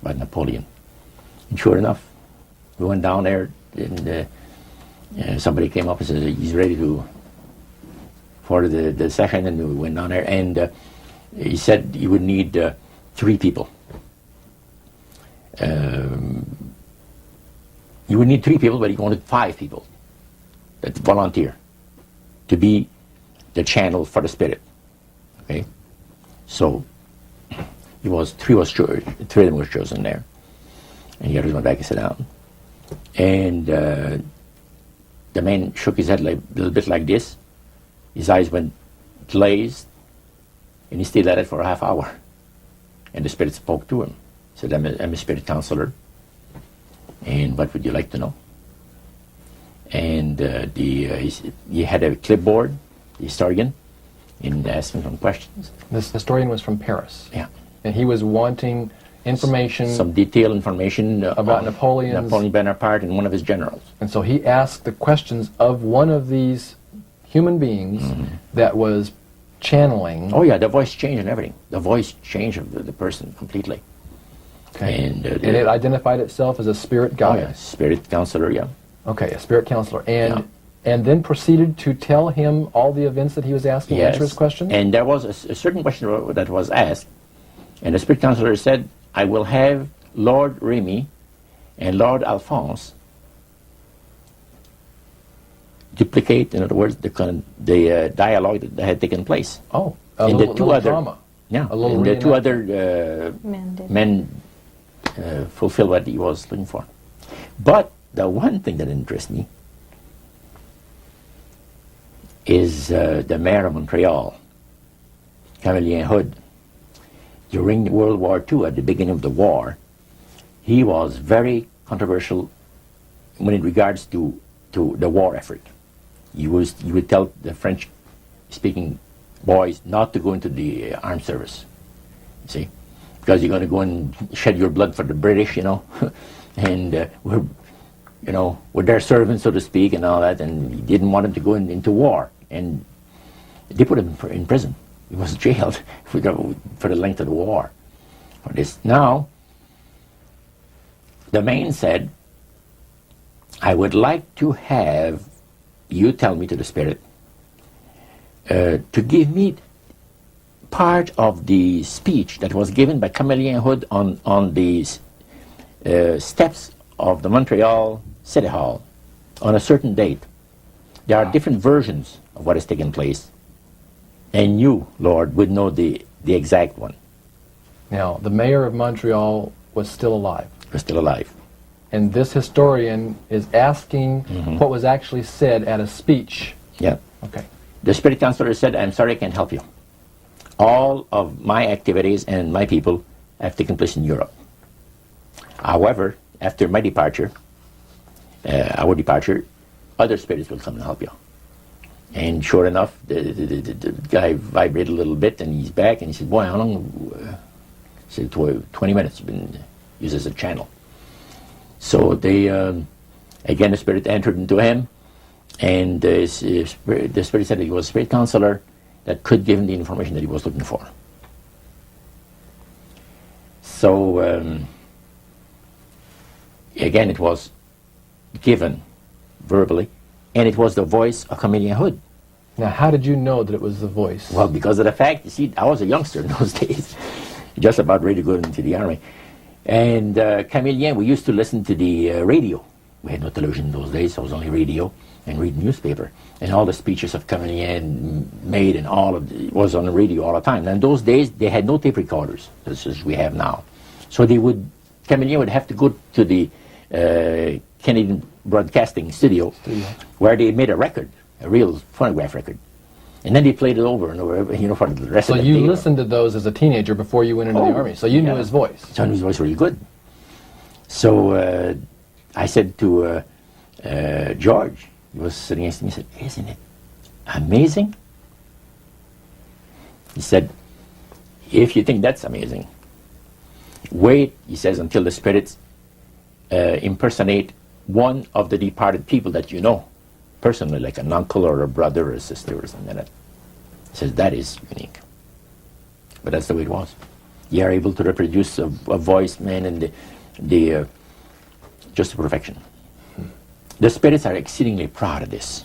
about Napoleon. And sure enough, we went down there, and somebody came up and said he's ready for the session, and we went down there, and he said he would need 3 people. You would need 3 people, but he wanted 5 people that volunteer to be the channel for the spirit. Okay, so three of them was chosen there, and the others went back and sat down. And the man shook his head a little bit like this. His eyes went glazed, and he stayed at it for a half hour. And the spirit spoke to him. He said, I'm a spirit counselor, and what would you like to know? And he had a clipboard, the historian, and asked him some questions.
This historian was from Paris.
Yeah.
And he was wanting information,
some detailed information
about Napoleon
Bonaparte and one of his generals.
And so he asked the questions of one of these human beings that was channeling.
Oh yeah, the voice changed and everything. The voice changed of the person completely.
Okay.
And
it identified itself as a spirit guide.
Oh yeah, spirit counselor, yeah.
Okay, a spirit counselor. And then proceeded to tell him all the events that he was asking, answer his questions?
And there was a certain question that was asked, and the spirit counselor said, I will have Lord Remy and Lord Alphonse duplicate, in other words, the dialogue that had taken place.
Oh,
and
the 2 other drama.
Yeah, and the 2 other men fulfilled what he was looking for. But the one thing that interests me is the mayor of Montreal, Camillien Hood. During World War II, at the beginning of the war, he was very controversial when in regards to the war effort. He would tell the French-speaking boys not to go into the armed service, you see, because you're going to go and shed your blood for the British, you know, and we're their servants, so to speak, and all that, and he didn't want them to go into war, and they put him in prison. He was jailed for the length of the war for this. Now, the man said, I would like to have you tell me, to the spirit, to give me part of the speech that was given by Camillien Hood on the steps of the Montreal City Hall on a certain date. There are different versions of what has taken place, and you, Lord, would know the exact one.
Now, the mayor of Montreal was still alive.
Was still alive.
And this historian is asking what was actually said at a speech.
Yeah.
Okay.
The spirit counselor said, I'm sorry, I can't help you. All of my activities and my people have taken place in Europe. However, after my departure, our departure, other spirits will come and help you. And sure enough, the guy vibrated a little bit, and he's back, and he said, boy, how long? He said, 20 minutes, been used as a channel. So they, again, the spirit entered into him, and the spirit said that he was a spirit counselor that could give him the information that he was looking for. So, again, it was given verbally, and it was the voice of Camillien Hood.
Now, how did you know that it was the voice?
Well, because of the fact, you see, I was a youngster in those days, just about ready to go into the army. And Camillien, we used to listen to the radio We had no television in those days, so it was only radio and read newspaper. And all the speeches of Communion made and all of it was on the radio all the time. And in those days, they had no tape recorders, as we have now. So Communion would have to go to the Canadian Broadcasting Studio, where they made a record, a real phonograph record. And then they played it over and over, for the rest of the day.
So you listened to those as a teenager before you went into the Army, so you knew his voice.
So I knew his voice really good. So I said to George, he was sitting next to me, he said, "Isn't it amazing?" He said, "If you think that's amazing, wait," he says, "until the spirits impersonate one of the departed people that you know, personally, like an uncle or a brother or a sister or something like that." He says, "That is unique." But that's the way it was. You are able to reproduce a voice, man, and just to perfection. The spirits are exceedingly proud of this,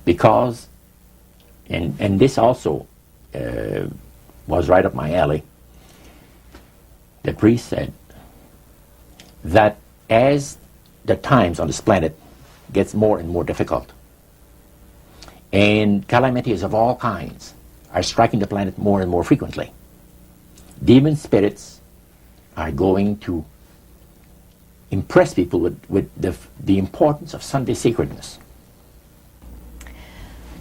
because, and this also was right up my alley. The priest said that as the times on this planet gets more and more difficult, and calamities of all kinds are striking the planet more and more frequently, demon spirits are going to impress people with the importance of Sunday sacredness.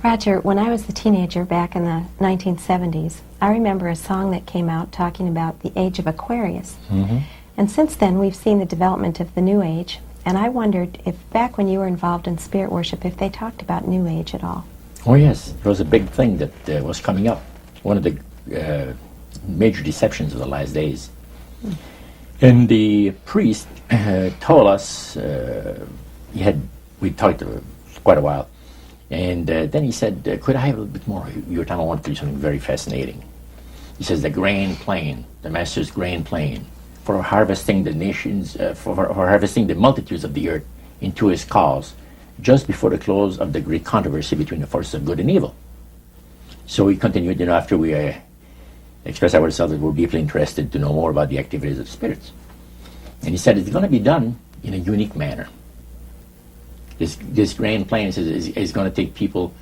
Roger, when I was a teenager back in the 1970s, I remember a song that came out talking about the age of Aquarius.
Mm-hmm.
And since then, we've seen the development of the New Age, and I wondered if back when you were involved in spirit worship, if they talked about New Age at all.
Oh yes, it was a big thing that was coming up. One of the major deceptions of the last days. And the priest told us, we talked for quite a while, and then he said, "Could I have a little bit more of your time? I want to do something very fascinating." He says, "The grand plan, the Master's grand plan for harvesting the nations, for harvesting the multitudes of the earth into his cause, just before the close of the great controversy between the forces of good and evil." So we continued, after we expressed ourselves that we're deeply interested to know more about the activities of spirits. And he said it's going to be done in a unique manner. This grand plan is going to take people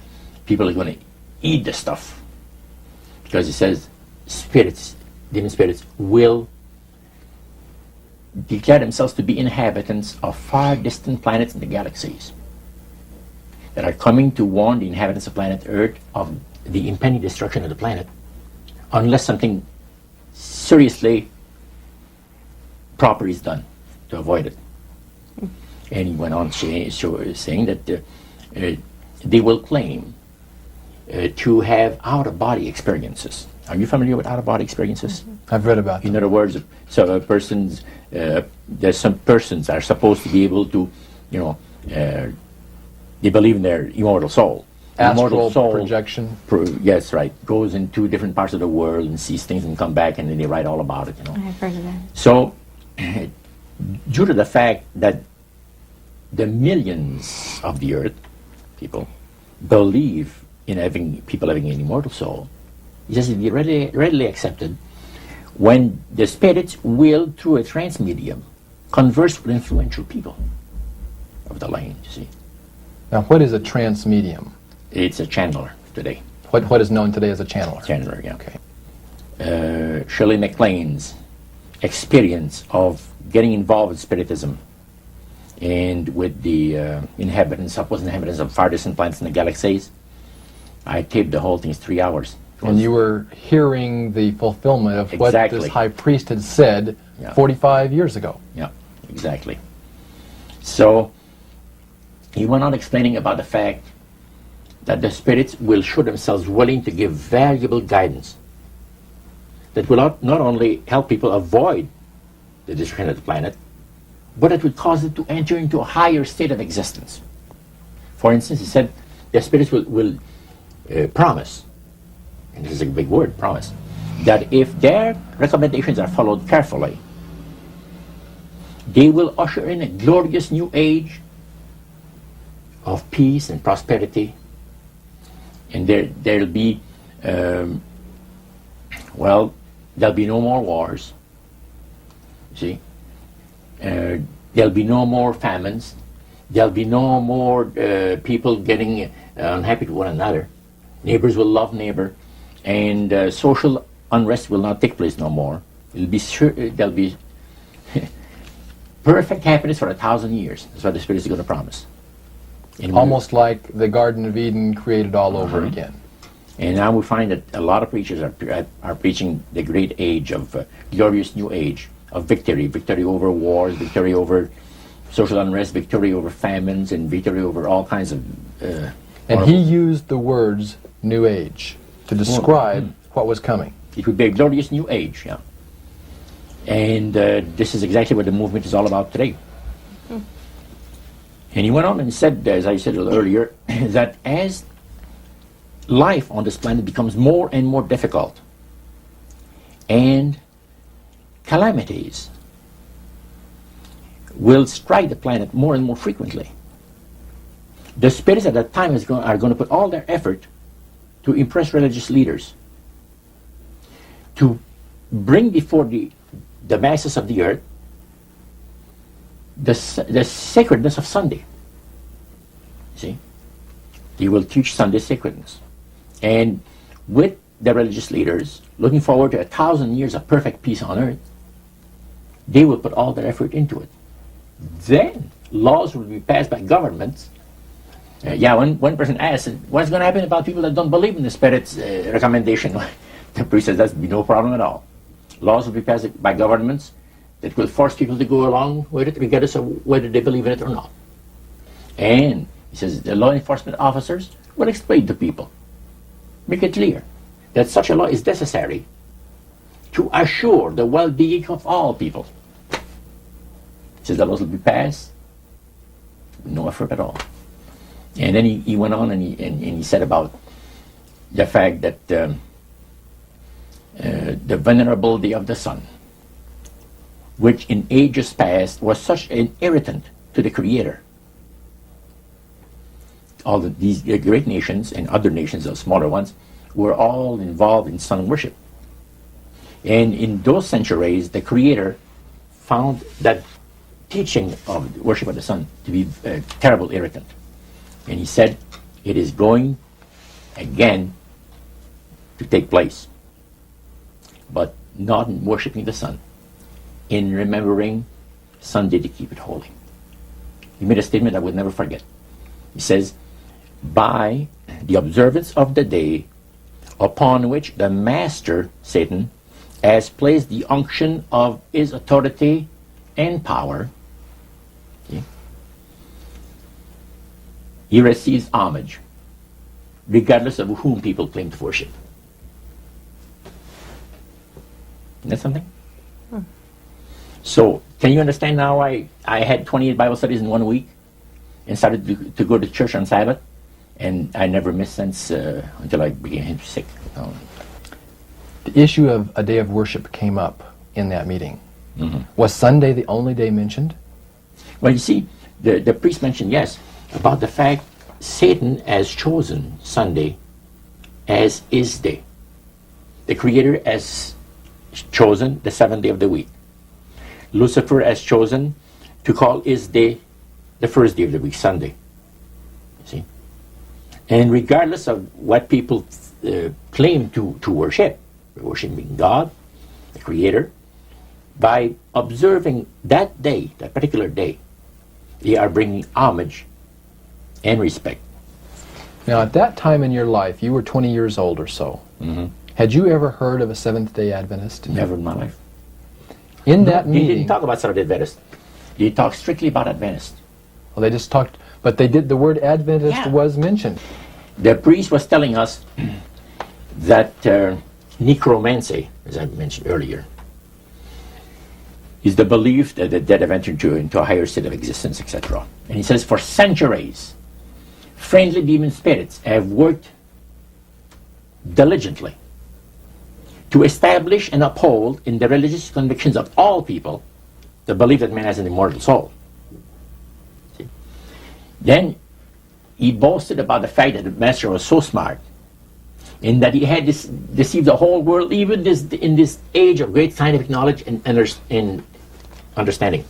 are going to eat the stuff. Because he says demon spirits will declare themselves to be inhabitants of far distant planets in the galaxies that are coming to warn the inhabitants of planet Earth of the impending destruction of the planet, unless something seriously proper is done to avoid it. And he went on saying that they will claim to have out-of-body experiences. Are you familiar with out-of-body experiences?
I've read about them.
In other words, so there's some persons are supposed to be able to, they believe in their immortal soul.
Astral projection.
Yes, right. Goes into different parts of the world and sees things and come back, and then they write all about it.
I've heard of that.
So, due to the fact that the millions of the earth, people, believe in people having an immortal soul, he says it be readily accepted when the spirits will, through a trance medium, converse with influential people of the land, you see.
Now, what is a trance medium?
It's a channeler today.
What is known today as a channeler?
Channeler, yeah.
Okay.
Shirley MacLaine's experience of getting involved with spiritism and with the inhabitants of far distant planets in the galaxies, I taped the whole thing. It's 3 hours.
And you were hearing the fulfillment of what this high priest had said 45 years ago.
Yeah, exactly. So he went on explaining about the fact that the spirits will show themselves willing to give valuable guidance that will not only help people avoid the destruction of the planet, but it would cause it to enter into a higher state of existence. For instance, he said the spirits will promise, and this is a big word, promise, that if their recommendations are followed carefully, they will usher in a glorious new age of peace and prosperity, and there'll be there'll be no more wars. You see, There'll be no more famines. There'll be no more people getting unhappy with one another. Neighbors will love neighbor, and social unrest will not take place no more. It'll be there'll be perfect happiness for 1,000 years. That's what the Spirit is going to promise. And
Almost like the Garden of Eden created all over again.
And now we find that a lot of preachers are preaching the great age of glorious new age of victory over wars, victory over social unrest, victory over famines, and victory over all kinds of.
And he used the words New Age to describe what was coming.
It would be a glorious new age, yeah. And this is exactly what the movement is all about today. And he went on and said, as I said a little earlier, that as life on this planet becomes more and more difficult, and calamities will strike the planet more and more frequently, the spirits at that time are going to put all their effort to impress religious leaders, to bring before the masses of the earth the sacredness of Sunday. See? They will teach Sunday sacredness. And with the religious leaders, looking forward to 1,000 years of perfect peace on earth, they will put all their effort into it. Then laws will be passed by governments. One person asked, what's going to happen about people that don't believe in the Spirit's recommendation? The priest says, that's be no problem at all. Laws will be passed by governments that will force people to go along with it, regardless of whether they believe in it or not. And he says the law enforcement officers will explain to people, make it clear that such a law is necessary to assure the well-being of all people. He says the laws will be passed with no effort at all. And then he went on and he said about the fact that the venerability of the sun, which in ages past was such an irritant to the Creator. All these great nations and other nations, the smaller ones, were all involved in sun worship. And in those centuries, the Creator found that teaching of worship of the sun to be a terrible irritant. And he said, it is going again to take place, but not in worshiping the sun, in remembering Sunday to keep it holy. He made a statement I would never forget. He says, by the observance of the day upon which the master, Satan, has placed the unction of his authority and power, he receives homage, regardless of whom people claim to worship. Isn't that something? So, can you understand now why I had 28 Bible studies in 1 week and started to go to church on Sabbath? And I never missed since until I became sick.
The issue of a day of worship came up in that meeting. Was Sunday the only day mentioned?
Well, you see, the priest mentioned, yes, about the fact Satan has chosen Sunday as his day. The Creator has chosen the 7th day of the week. Lucifer has chosen to call his day the first day of the week, Sunday. See? And regardless of what people claim to worship, worshiping God, the Creator, by observing that day, that particular day, they are bringing homage and respect.
Now, at that time in your life, you were 20 years old or so. Had you ever heard of a Seventh-day Adventist?
Never in my life.
In that
He
meeting...
didn't talk about Seventh-day Adventist. He talked strictly about Adventist.
Well, they just talked... But they did... The word Adventist was mentioned.
The priest was telling us that necromancy, as I mentioned earlier, is the belief that the dead have entered into a higher state of existence, etc. And he says, for centuries, friendly demon spirits have worked diligently to establish and uphold in the religious convictions of all people the belief that man has an immortal soul. See? Then he boasted about the fact that the master was so smart in that he had deceived the whole world, even in this age of great scientific knowledge and understanding.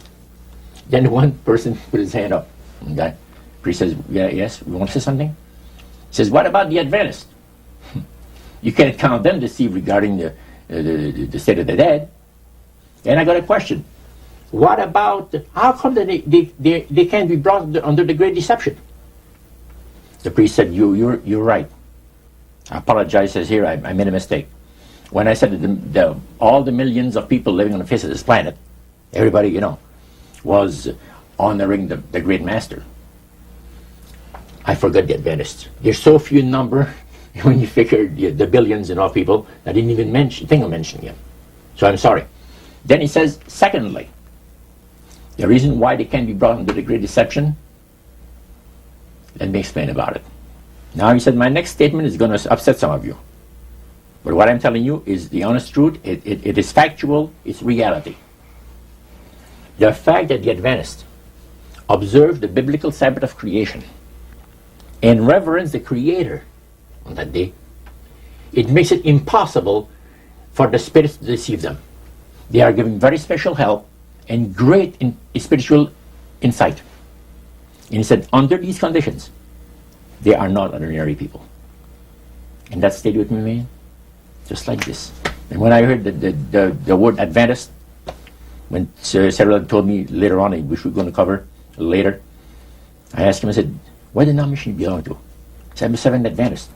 Then one person put his hand up. And that priest says, yeah, yes, we want to say something? He says, what about the Adventists? You can't count them to see regarding the state of the dead. And I got a question. What about, how come that they can't be brought under the great deception? The priest said, you're right. I apologize, says here, I made a mistake. When I said that all the millions of people living on the face of this planet, everybody, you know, was honoring the great master. I forgot the Adventists. There's so few in number when you figure the billions and all people, I didn't even think of mentioning them. So I'm sorry. Then he says, secondly, the reason why they can't be brought under the great deception, let me explain about it. Now he said, my next statement is going to upset some of you. But what I'm telling you is the honest truth. It is factual. It's reality. The fact that the Adventists observe the biblical Sabbath of creation and reverence the Creator on that day, it makes it impossible for the spirits to deceive them. They are given very special help and great spiritual insight. And he said, under these conditions, they are not ordinary people. And that stayed with me, man, just like this. And when I heard the word Adventist, when Sarah told me later on, which we're going to cover later, I asked him, I said, what denomination do you belong to? He said, I'm a Seventh Adventist.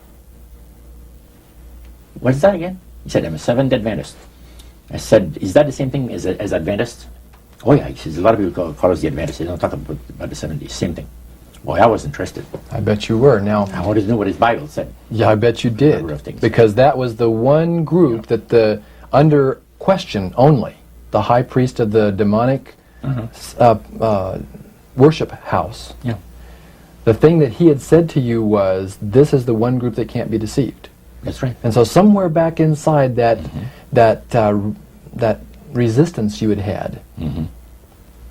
What is that again? He said, I'm a Seventh Adventist. I said, is that the same thing as Adventist? Oh yeah, he says, a lot of people call us the Adventists. They don't talk about the 70s. Same thing. Boy, I was interested.
I bet you were. Now,
I wanted to know what his Bible said.
Yeah, I bet you did. Because that was the one group that under question only, the high priest of the demonic worship house. Yeah. The thing that he had said to you was, this is the one group that can't be deceived.
That's right.
And so somewhere back inside that that resistance you had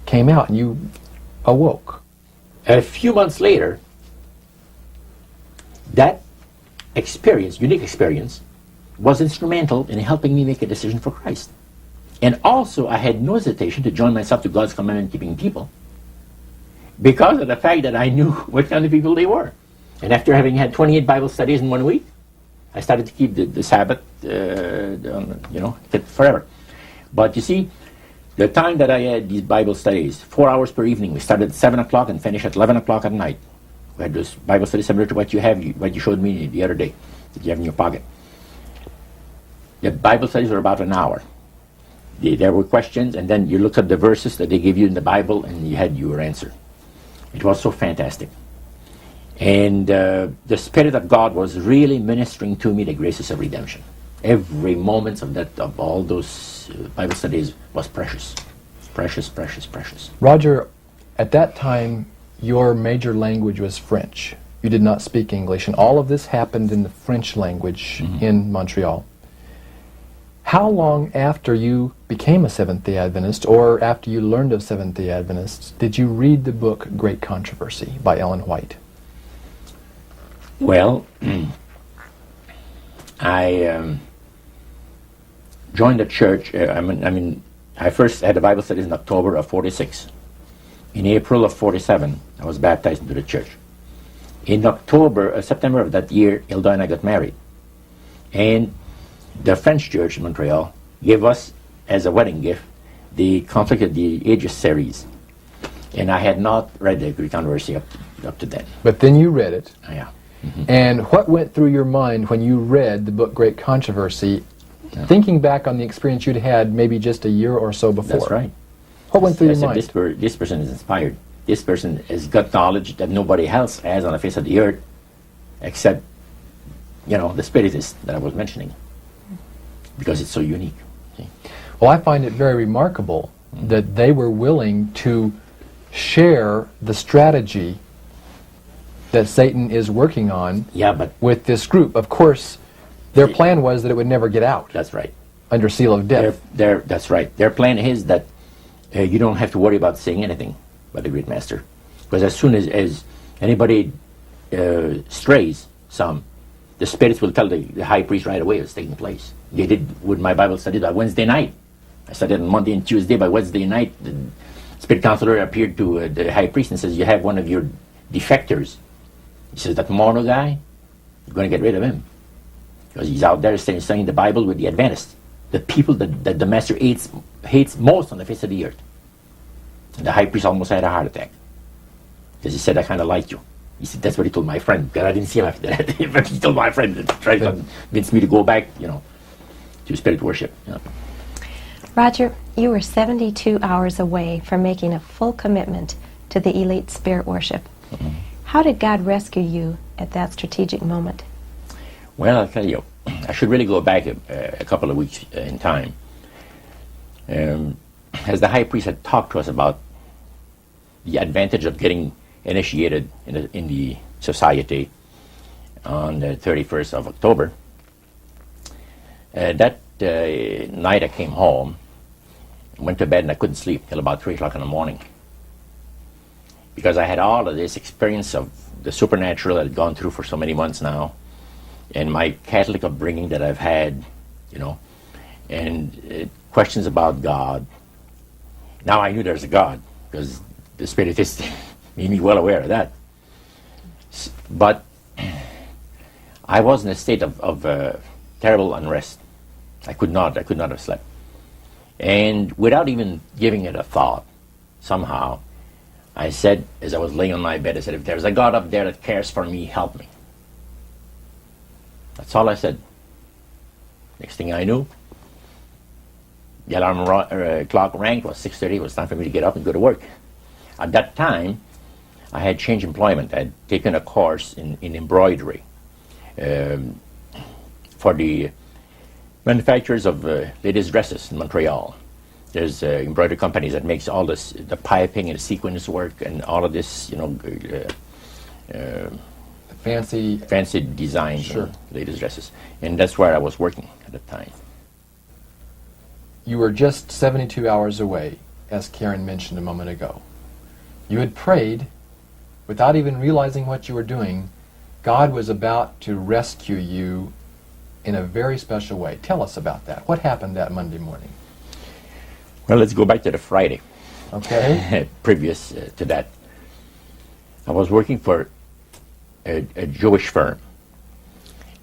came out, and you awoke.
A few months later, that experience, unique experience, was instrumental in helping me make a decision for Christ. And also, I had no hesitation to join myself to God's commandment-keeping people because of the fact that I knew what kind of people they were. And after having had 28 Bible studies in 1 week, I started to keep the Sabbath, forever. But you see, the time that I had these Bible studies, 4 hours per evening, we started at 7 o'clock and finished at 11 o'clock at night. We had this Bible study similar to what you showed me the other day, that you have in your pocket. The Bible studies were about an hour. There were questions, and then you looked at the verses that they gave you in the Bible, and you had your answer. It was so fantastic. And the Spirit of God was really ministering to me the graces of redemption. Every moment of all those Bible studies was precious. Precious, precious, precious.
Roger, at that time, your major language was French. You did not speak English, and all of this happened in the French language in Montreal. How long after you became a Seventh-day Adventist, or after you learned of Seventh-day Adventists, did you read the book Great Controversy by Ellen White?
Well, I joined the church. I first had the Bible studies in October of 46. In April of 47, I was baptized into the church. In September of that year, Hilda and I got married. And the French church in Montreal gave us, as a wedding gift, the Conflict of the Ages series. And I had not read the Greek Controversy up to then.
But then you read it.
Yeah.
And what went through your mind when you read the book Great Controversy, thinking back on the experience you'd had maybe just a year or so before?
That's right.
What went through your mind?
This person is inspired. This person has got knowledge that nobody else has on the face of the earth, except, the Spiritists that I was mentioning, because it's so unique. See?
Well, I find it very remarkable that they were willing to share the strategy that Satan is working on with this group. Of course, their plan was that it would never get out.
That's right.
Under seal of death.
That's right. Their plan is that you don't have to worry about saying anything about the great master. Because as soon as anybody strays some, the spirits will tell the high priest right away what's taking place. They did with my Bible study by Wednesday night. I studied on Monday and Tuesday. By Wednesday night, spirit counselor appeared to the high priest and says, you have one of your defectors. He says, that Morno guy, you're going to get rid of him. Because he's out there studying the Bible with the Adventists, the people that the master hates most on the face of the earth. And the high priest almost had a heart attack. Because he said, I kind of like you. He said, that's what he told my friend. Because I didn't see him after that. But he told my friend to try to convince me to go back, to spirit worship.
Roger, you were 72 hours away from making a full commitment to the elite spirit worship. Mm-hmm. How did God rescue you at that strategic moment?
Well, I'll tell you, I should really go back a couple of weeks in time. As the high priest had talked to us about the advantage of getting initiated in the society on the 31st of October, that night I came home, went to bed, and I couldn't sleep till about 3 o'clock in the morning. Because I had all of this experience of the supernatural that I'd gone through for so many months now, and my Catholic upbringing that I've had, and questions about God. Now I knew there's a God, because the Spiritist made me well aware of that. But I was in a state of terrible unrest. I could not have slept. And without even giving it a thought, somehow, I said, as I was laying on my bed, I said, if there's a God up there that cares for me, help me. That's all I said. Next thing I knew, the alarm clock rang. It was 6:30. It was time for me to get up and go to work. At that time, I had changed employment. I had taken a course in embroidery for the manufacturers of ladies' dresses in Montreal. There's embroidery companies that makes all this, the piping and sequins work and all of this, fancy designs,
sure,
ladies' dresses. And that's where I was working at the time.
You were just 72 hours away, as Karen mentioned a moment ago. You had prayed without even realizing what you were doing. God was about to rescue you in a very special way. Tell us about that. What happened that Monday morning?
Well, let's go back to the Friday.
Okay.
Previous to that. I was working for a Jewish firm.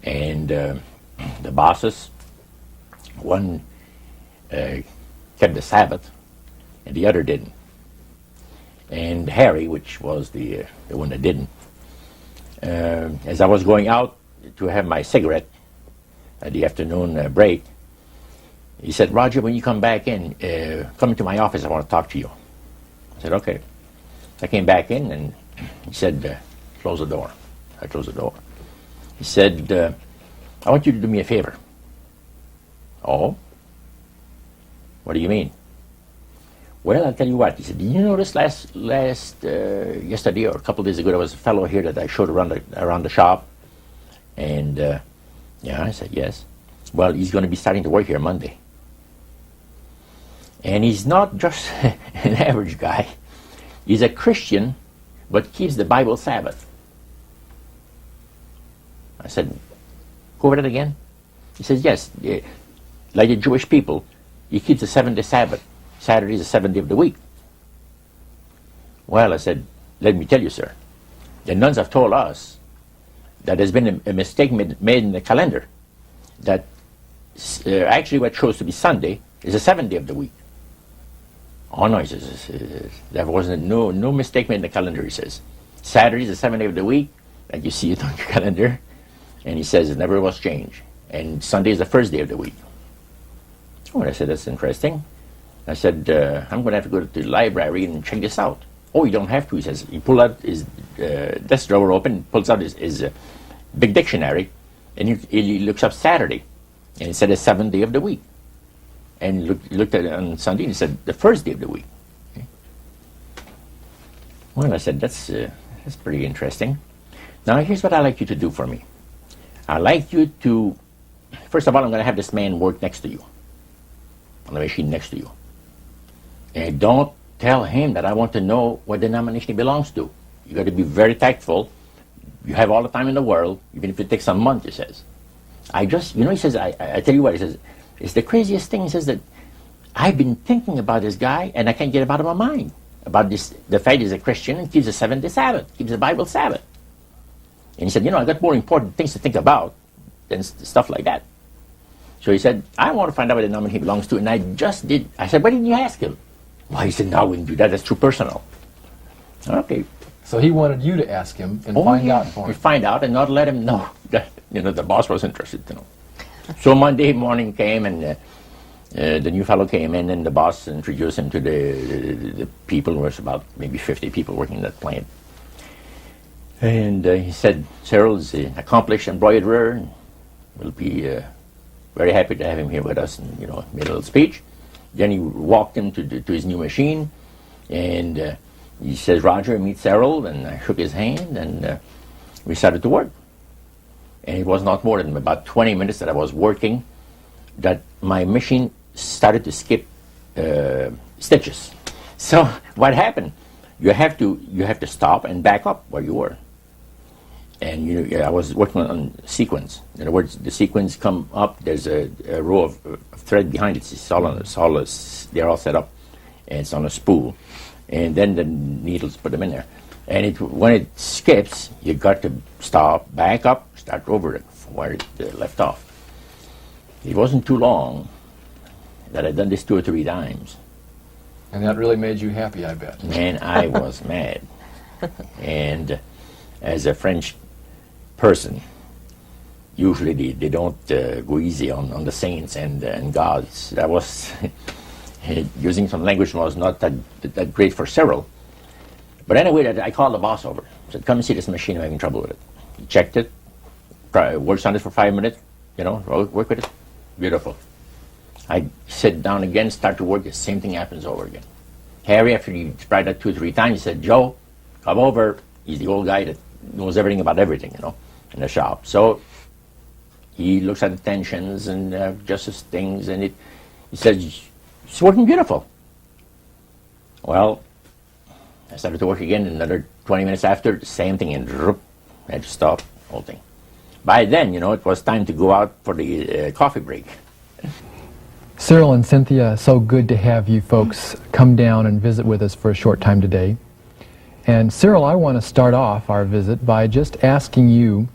And the bosses, one kept the Sabbath, and the other didn't. And Harry, which was the one that didn't, as I was going out to have my cigarette at the afternoon break, he said, Roger, when you come back in, come into my office, I want to talk to you. I said, okay. I came back in, and he said, close the door. I closed the door. He said, I want you to do me a favor. Oh? What do you mean? Well, I'll tell you what. He said, did you notice yesterday or a couple of days ago, there was a fellow here that I showed around the shop? And, yeah, I said, yes. Well, he's going to be starting to work here Monday. And he's not just an average guy. He's a Christian, but keeps the Bible Sabbath. I said, go over that again? He says, yes, like the Jewish people, he keeps the 7-day Sabbath. Saturday is the 7th day of the week. Well, I said, let me tell you, sir, the nuns have told us that there's been a mistake made in the calendar, that actually what shows to be Sunday is the 7th day of the week. Oh no, he says, there wasn't no mistake made in the calendar, he says. Saturday is the 7th day of the week, and you see it on your calendar, and he says it never was changed. And Sunday is the first day of the week. Oh, and I said, that's interesting. I said, I'm going to have to go to the library and check this out. Oh, you don't have to, he says. He pulled out his desk drawer open, pulls out his big dictionary, and he looks up Saturday, and it said the 7th day of the week. And he looked at it on Sunday, and he said the first day of the week. Okay. Well, I said, that's pretty interesting. Now, here's what I'd like you to do for me. I'd like you to, first of all, I'm going to have this man work next to you, on the machine next to you. And don't tell him that I want to know what denomination he belongs to. You got to be very tactful. You have all the time in the world, even if it takes a month, he says. He says, I tell you what, he says, it's the craziest thing. He says that I've been thinking about this guy, and I can't get him out of my mind. about this, the fact he's a Christian and keeps the seventh-day Sabbath, keeps the Bible Sabbath. And he said, I got more important things to think about than stuff like that. So he said, I want to find out what denomination he belongs to, and I just did. I said, why didn't you ask him? Well, he said, no, I wouldn't do that. That's too personal. Okay.
So he wanted you to ask him and find out for him.
Find out and not let him know that the boss was interested to know. So Monday morning came, and the new fellow came in, and the boss introduced him to the people. There was about maybe 50 people working in that plant. And he said, Cyril's an accomplished embroiderer, and we'll be very happy to have him here with us, and made a little speech. Then he walked him to his new machine, and he says, Roger, meet Cyril, and I shook his hand, and we started to work. And it was not more than about 20 minutes that I was working that my machine started to skip stitches. So what happened? You have to stop and back up where you were. And I was working on sequence. In other words, the sequence come up. There's a row of thread behind it. They're all set up, and it's on a spool. And then the needles put them in there. And when it skips, you got to stop, back up, start over it from where it left off. It wasn't too long that I'd done this 2 or 3 times.
And that really made you happy, I bet.
Man, I was mad. And as a French person, usually they don't go easy on the saints and gods. That was using some language was not that great for Cyril. But anyway, I called the boss over. I said, come and see this machine. I'm having trouble with it. He checked it, works on it for 5 minutes, work with it. Beautiful. I sit down again, start to work, the same thing happens over again. Harry, after he tried that 2 or 3 times, he said, Joe, come over. He's the old guy that knows everything about everything, in the shop. So he looks at the tensions and adjusts things, and he says, it's working beautiful. Well, I started to work again, another 20 minutes after, the same thing, and I had to stop, whole thing. By then, it was time to go out for the coffee break.
Cyril and Cynthia, so good to have you folks come down and visit with us for a short time today. And Cyril, I want to start off our visit by just asking you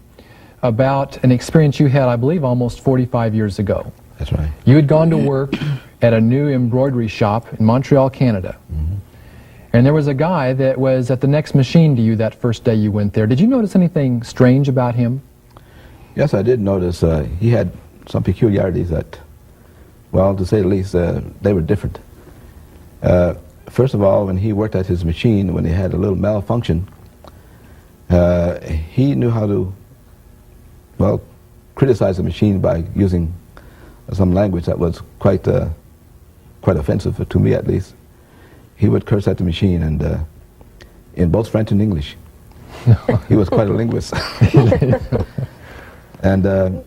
about an experience you had, I believe, almost 45 years ago.
That's right.
You had gone to work at a new embroidery shop in Montreal, Canada. Mm-hmm. And there was a guy that was at the next machine to you that first day you went there. Did you notice anything strange about him?
Yes, I did notice he had some peculiarities that, well, to say the least, they were different. First of all, when he worked at his machine, when he had a little malfunction, he knew how to, well, criticize the machine by using some language that was quite offensive, to me at least. He would curse at the machine, and in both French and English. He was quite a linguist. And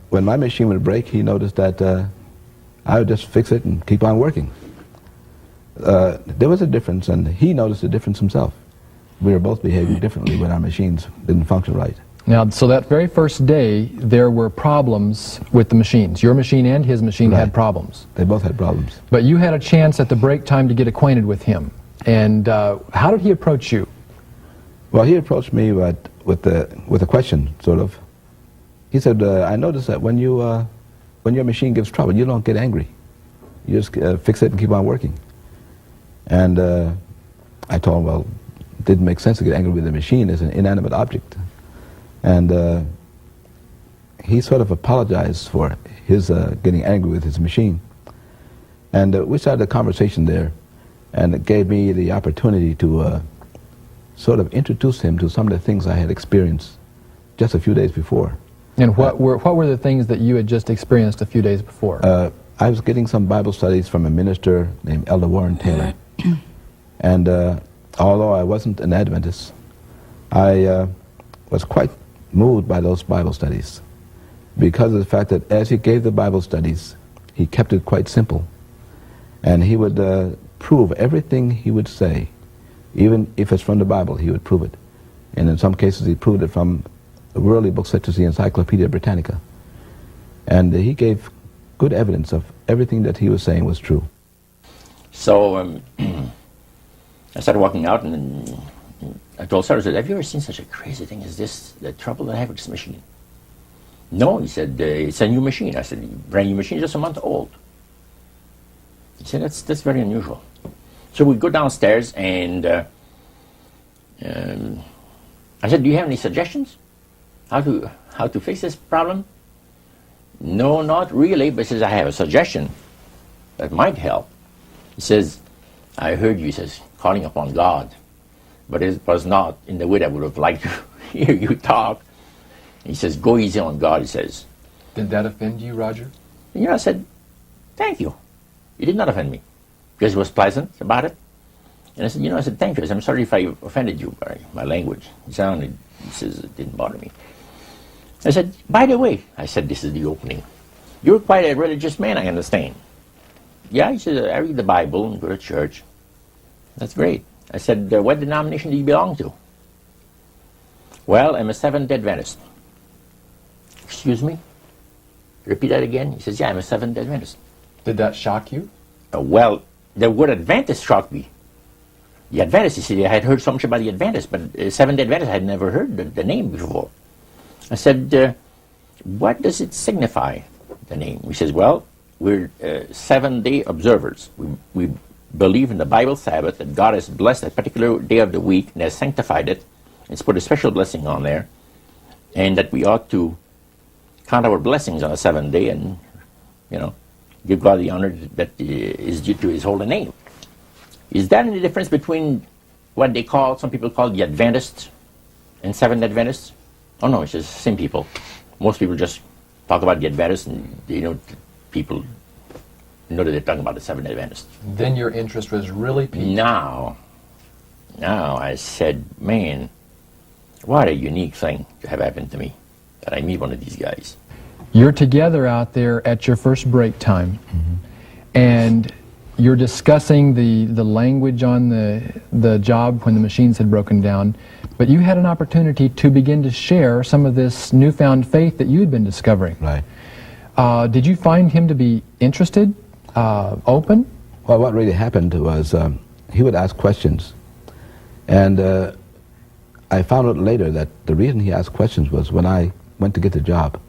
when my machine would break, he noticed that I would just fix it and keep on working. There was a difference, and he noticed a difference himself. We were both behaving differently when our machines didn't function right.
Now, so that very first day, there were problems with the machines. Your machine and his machine had problems.
They both had problems.
But you had a chance at the break time to get acquainted with him. And how did he approach you?
Well, he approached me with a question, sort of. He said, I noticed that when your machine gives trouble, you don't get angry. You just fix it and keep on working. And I told him, well, it didn't make sense to get angry with the machine. It's an inanimate object. And he sort of apologized for his getting angry with his machine. And we started a conversation there, and it gave me the opportunity to sort of introduce him to some of the things I had experienced just a few days before.
And what were the things that you had just experienced a few days before?
I was getting some Bible studies from a minister named Elder Warren Taylor. And although I wasn't an Adventist, I was quite moved by those Bible studies because of the fact that as he gave the Bible studies, he kept it quite simple. And he would prove everything he would say. Even if it's from the Bible, he would prove it. And in some cases, he proved it from worldly books such as the Encyclopedia Britannica. And he gave good evidence of everything that he was saying was true.
So I started walking out, and I told Sarah, I said, have you ever seen such a crazy thing as this, the trouble that I have with this machine? No, he said, it's a new machine. I said, brand new machine, just a month old. He said, that's very unusual. So we go downstairs, and I said, do you have any suggestions how to fix this problem? No, not really, but he says, I have a suggestion that might help. He says, I heard you, he says, calling upon God, but it was not in the way I would have liked to hear you talk. He says, go easy on God, he says.
Did that offend you, Roger?
And I said, thank you. You did not offend me, because it was pleasant about it. And I said, thank you. I said, I'm sorry if I offended you by my language. He says, it didn't bother me. I said, by the way, I said, this is the opening. You're quite a religious man, I understand. Yeah, he said, I read the Bible and go to church. That's great. I said, what denomination do you belong to? Well, I'm a Seventh-day Adventist. Excuse me? Repeat that again? He says, yeah, I'm a Seventh-day Adventist.
Did that shock you?
Well, the word Adventist shocked me. The Adventist, you see, I had heard so much about the Adventist, but Seventh-day Adventist, I had never heard the name before. I said, what does it signify, the name? He says, well, we're 7-day observers. We believe in the Bible Sabbath, that God has blessed a particular day of the week and has sanctified it. It's put a special blessing on there, and that we ought to count our blessings on the 7th day and, give God the honor that is due to His holy name. Is there any difference between what some people call the Adventists and Seventh Adventists? Oh no, it's just the same people. Most people just talk about the Adventists, and people know that they're talking about the Seventh Adventists.
Then your interest was really piqued.
Now I said, man, what a unique thing to have happened to me, that I meet one of these guys.
You're together out there at your first break time, and you're discussing the language on the job when the machines had broken down, but you had an opportunity to begin to share some of this newfound faith that you had been discovering.
Right.
Did you find him to be interested, open?
Well, what really happened was he would ask questions, and I found out later that the reason he asked questions was when I went to get the job,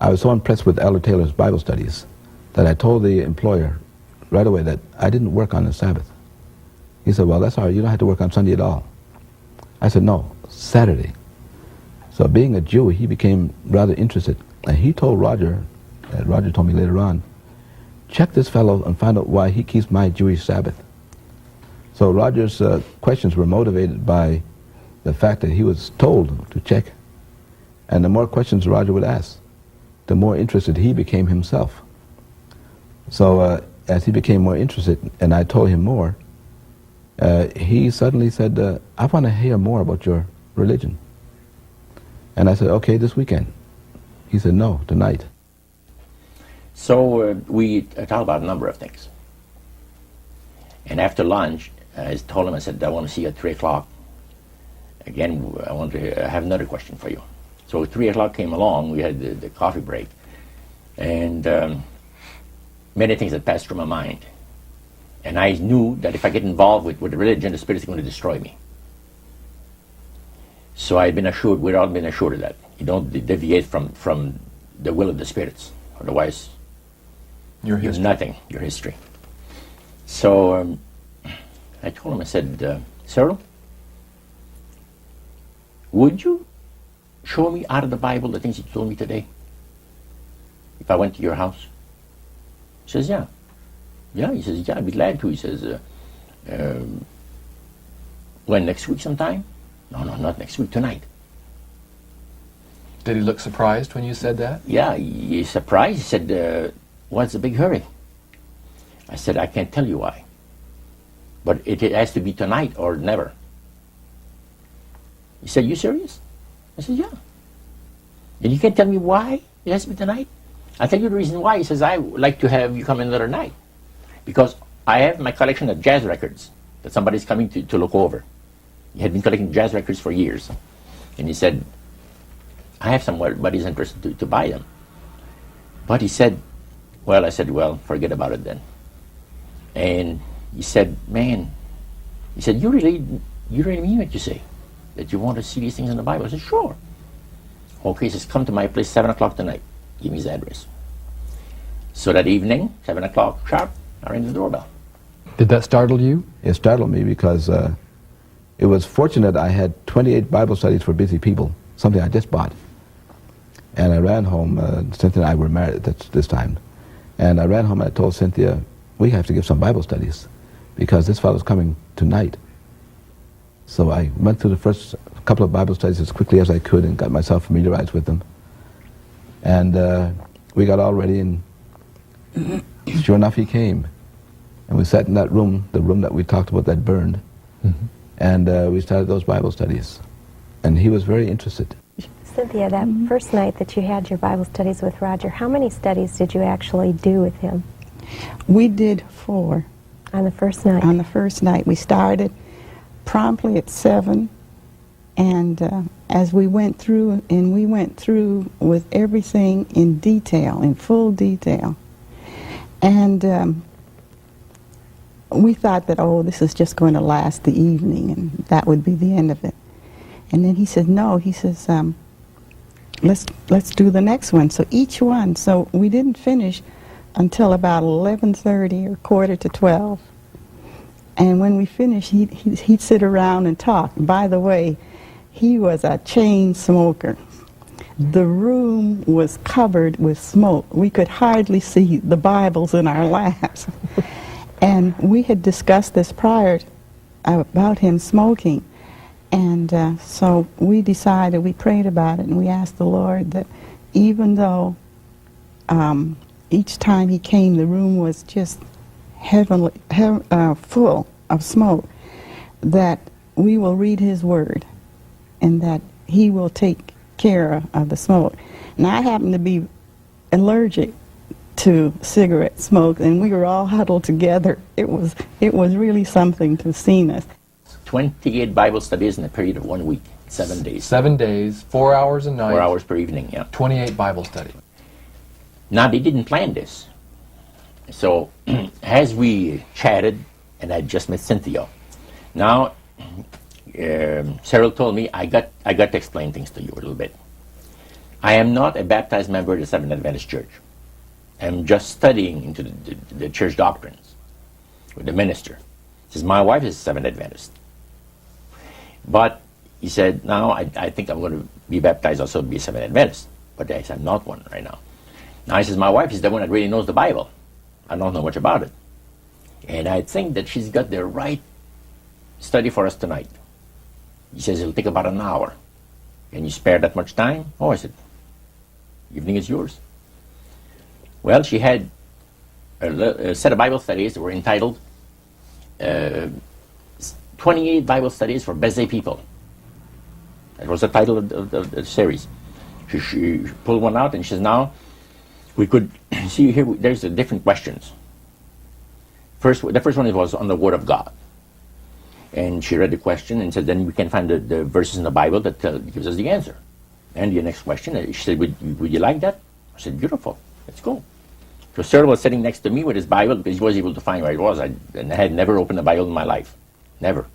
I was so impressed with Elder Taylor's Bible studies that I told the employer right away that I didn't work on the Sabbath. He said, well, that's all right, you don't have to work on Sunday at all. I said, no, Saturday. So being a Jew, he became rather interested, and he told Roger, Roger told me later on, check this fellow and find out why he keeps my Jewish Sabbath. So Roger's questions were motivated by the fact that he was told to check. And the more questions Roger would ask, the more interested he became himself. So as he became more interested, and I told him more, he suddenly said, I want to hear more about your religion. And I said, okay, this weekend. He said, no, tonight.
So we talked about a number of things. And after lunch, I told him, I said, I want to see you at 3 o'clock. Again, I want to have another question for you. So 3 o'clock came along, we had the coffee break, and many things had passed through my mind. And I knew that if I get involved with the religion, the Spirit is going to destroy me. So I'd been assured, we'd all been assured of that. You don't deviate from the will of the spirits, otherwise
Your
you're
history.
nothing, your history. So I told him, I said, Cyril, would you show me out of the Bible the things you told me today if I went to your house? He says, yeah. Yeah, he says, yeah, I'd be glad to. He says, when, next week sometime? No, not next week, tonight.
Did he look surprised when you said that?
Yeah, he's surprised. He said, what's the big hurry? I said, I can't tell you why. But it has to be tonight or never. He said, you serious? I said, yeah. And you can't tell me why it has to be tonight? I'll tell you the reason why. He says, I would like to have you come another night. Because I have my collection of jazz records that somebody's coming to look over. He had been collecting jazz records for years. And he said, I have somebody's interested to buy them. But he said, well, I said, well, forget about it then. And he said, man, He said, you really mean what you say? That you want to see these things in the Bible? I said, sure. Okay, he says, come to my place 7 o'clock tonight. Give me his address. So that evening, 7 o'clock sharp, I rang the doorbell.
Did that startle you?
It startled me because it was fortunate I had 28 Bible studies for busy people, something I just bought. And I ran home, Cynthia and I were married at this time, and I ran home and I told Cynthia, we have to give some Bible studies because this fellow's coming tonight. So I went through the first couple of Bible studies as quickly as I could and got myself familiarized with them. And we got all ready, and sure enough he came. And we sat in that room, the room that we talked about that burned, and we started those Bible studies. And he was very interested.
Cynthia, that first night that you had your Bible studies with Roger, how many studies did you actually do with him?
We did 4.
On the first night?
On the first night. We started promptly at 7, and as we went through, and we went through with everything in detail, in full detail. And we thought that, oh, this is just going to last the evening, and that would be the end of it. And then he said, no, he says, let's do the next one. So each one, so we didn't finish until about 11:30 or quarter to 12. And when we finished, he'd sit around and talk. By the way, he was a chain smoker. The room was covered with smoke. We could hardly see the Bibles in our laps. And we had discussed this prior about him smoking. And so we decided, we prayed about it, and we asked the Lord that even though each time he came, the room was just heavenly, full of smoke, that we will read his word and that he will take care of the smoke. And I happen to be allergic to cigarette smoke, and we were all huddled together. It was really something to see us.
28 Bible studies in a period of 1 week, 7 days.
7 days, 4 hours a night.
4 hours per evening, yeah.
28 Bible studies.
Now, they didn't plan this. So, as we chatted, and I just met Cynthia, now, Cyril told me, I got to explain things to you a little bit. I am not a baptized member of the Seventh Adventist Church. I'm just studying into the church doctrines with the minister. He says, my wife is a Seventh Adventist. But he said, now I think I'm going to be baptized also be a Seventh Adventist. But I said, I'm not one right now. Now he says, my wife is the one that really knows the Bible. I don't know much about it. And I think that she's got the right study for us tonight. He says, it'll take about an hour. Can you spare that much time? Oh, I said, evening is yours. Well, she had a set of Bible studies that were entitled 28 Bible Studies for Busy People. That was the title of the series. She pulled one out and she says, now, we could see here, there's the different questions. The first one was on the Word of God. And she read the question and said, then we can find the verses in the Bible that gives us the answer. And the next question, she said, would you like that? I said, beautiful, let's go. So Cyril was sitting next to me with his Bible because he was able to find where it was. And I had never opened a Bible in my life. Never.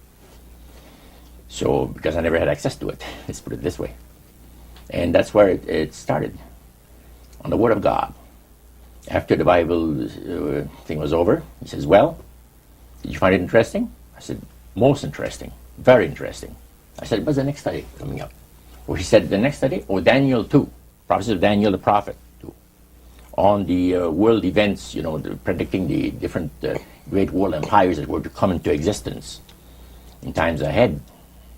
So, because I never had access to it. Let's put it this way. And that's where it started. On the Word of God. After the Bible thing was over, he says, well, did you find it interesting? I said, most interesting. Very interesting. I said, what's the next study coming up? Well, he said, the next study? Oh, Daniel 2. Prophecy of Daniel the prophet. On the world events, predicting the different great world empires that were to come into existence in times ahead.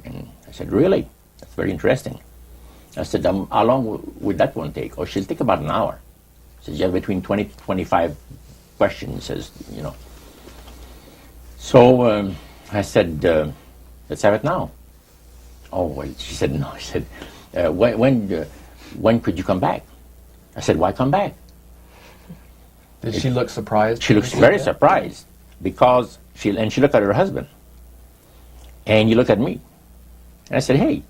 And I said, really? That's very interesting. I said, how long would that one take? Oh, she'll take about an hour. She says, you have between 20 to 25 questions, says, So I said, let's have it now. Oh, well, she said, no. She said, when could you come back? I said, why come back?
Did she look surprised?
She looks very surprised because she looked at her husband. And you look at me. And I said, hey,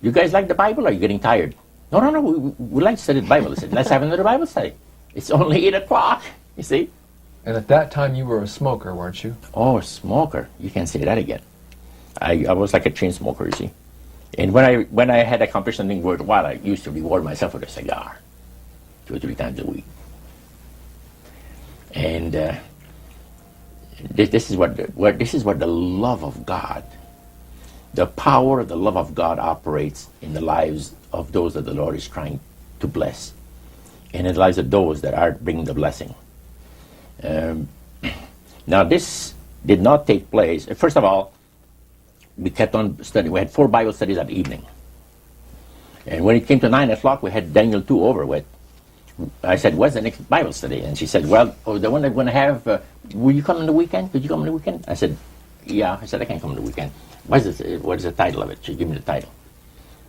you guys like the Bible or are you getting tired? No, we like to study the Bible. I said, let's have another Bible study. It's only 8 o'clock, you see.
And at that time you were a smoker, weren't you?
Oh, smoker. You can say that again. I was like a chain smoker, you see. And when I had accomplished something worthwhile, I used to reward myself with a cigar 2 or 3 times a week. And this is what the love of God, the power of the love of God operates in the lives of those that the Lord is trying to bless, and in the lives of those that are bringing the blessing. Now, this did not take place. First of all, we kept on studying. We had 4 Bible studies that evening. And when it came to 9 o'clock, we had Daniel 2 over with. I said, what's the next Bible study? And she said, well, the one that we're going to have, will you come on the weekend? Could you come on the weekend? I said, yeah. I said, I can come on the weekend. What is the title of it? She gave me the title.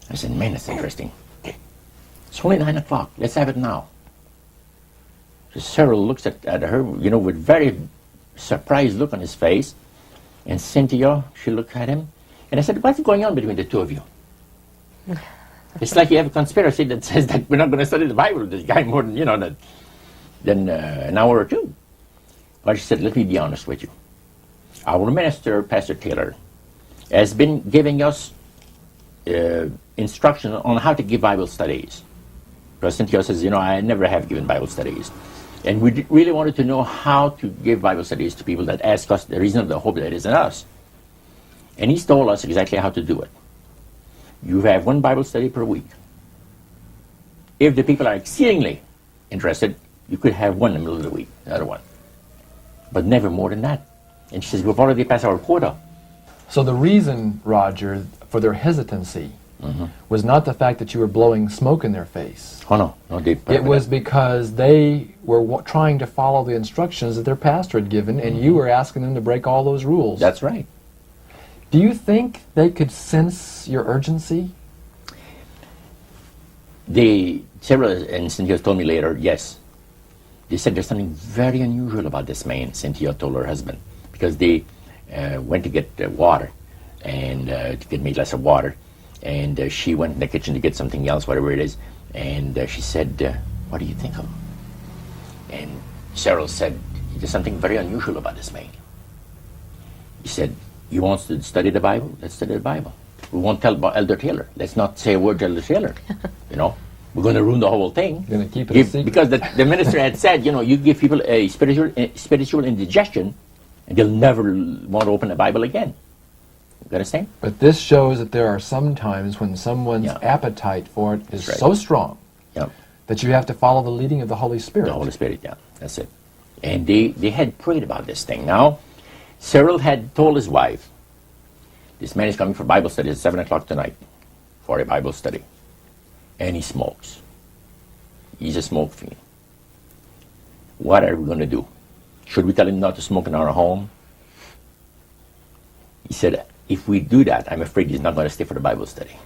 I said, man, that's interesting. It's only 9 o'clock. Let's have it now. So Cyril looks at her, with very surprised look on his face. And Cynthia, she looked at him. And I said, what's going on between the two of you? It's like you have a conspiracy that says that we're not going to study the Bible with this guy more than, than an hour or two. But she said, let me be honest with you. Our minister, Pastor Taylor, has been giving us instruction on how to give Bible studies. Because Cynthia says, I never have given Bible studies. And we really wanted to know how to give Bible studies to people that ask us the reason of the hope that is in us. And he's told us exactly how to do it. You have 1 Bible study per week. If the people are exceedingly interested, you could have 1 in the middle of the week, another one. But never more than that. And she says, we've already passed our quota.
So the reason, Roger, for their hesitancy was not the fact that you were blowing smoke in their face.
Oh, no.
It was because they were trying to follow the instructions that their pastor had given, and you were asking them to break all those rules.
That's right.
Do you think they could sense your urgency?
Several and Cynthia told me later, yes. They said there's something very unusual about this man, Cynthia told her husband, because they went to get water, and to get me a glass of water, and she went in the kitchen to get something else, whatever it is, and she said, what do you think of him? And Cheryl said, there's something very unusual about this man. He said, you want to study the Bible? Let's study the Bible. We won't tell about Elder Taylor. Let's not say a word to Elder Taylor. We're going to ruin the whole thing.
You're going to keep it a secret.
Because the minister had said, you give people a spiritual indigestion, and they'll never want to open the Bible again. You understand?
But this shows that there are some times when someone's appetite for it is so strong that you have to follow the leading of the Holy Spirit.
The Holy Spirit, that's it. And they had prayed about this thing. Now, Cyril had told his wife, this man is coming for Bible study at 7 o'clock tonight for a Bible study. And he smokes. He's a smoke fiend. What are we going to do? Should we tell him not to smoke in our home? He said, if we do that, I'm afraid he's not going to stay for the Bible study.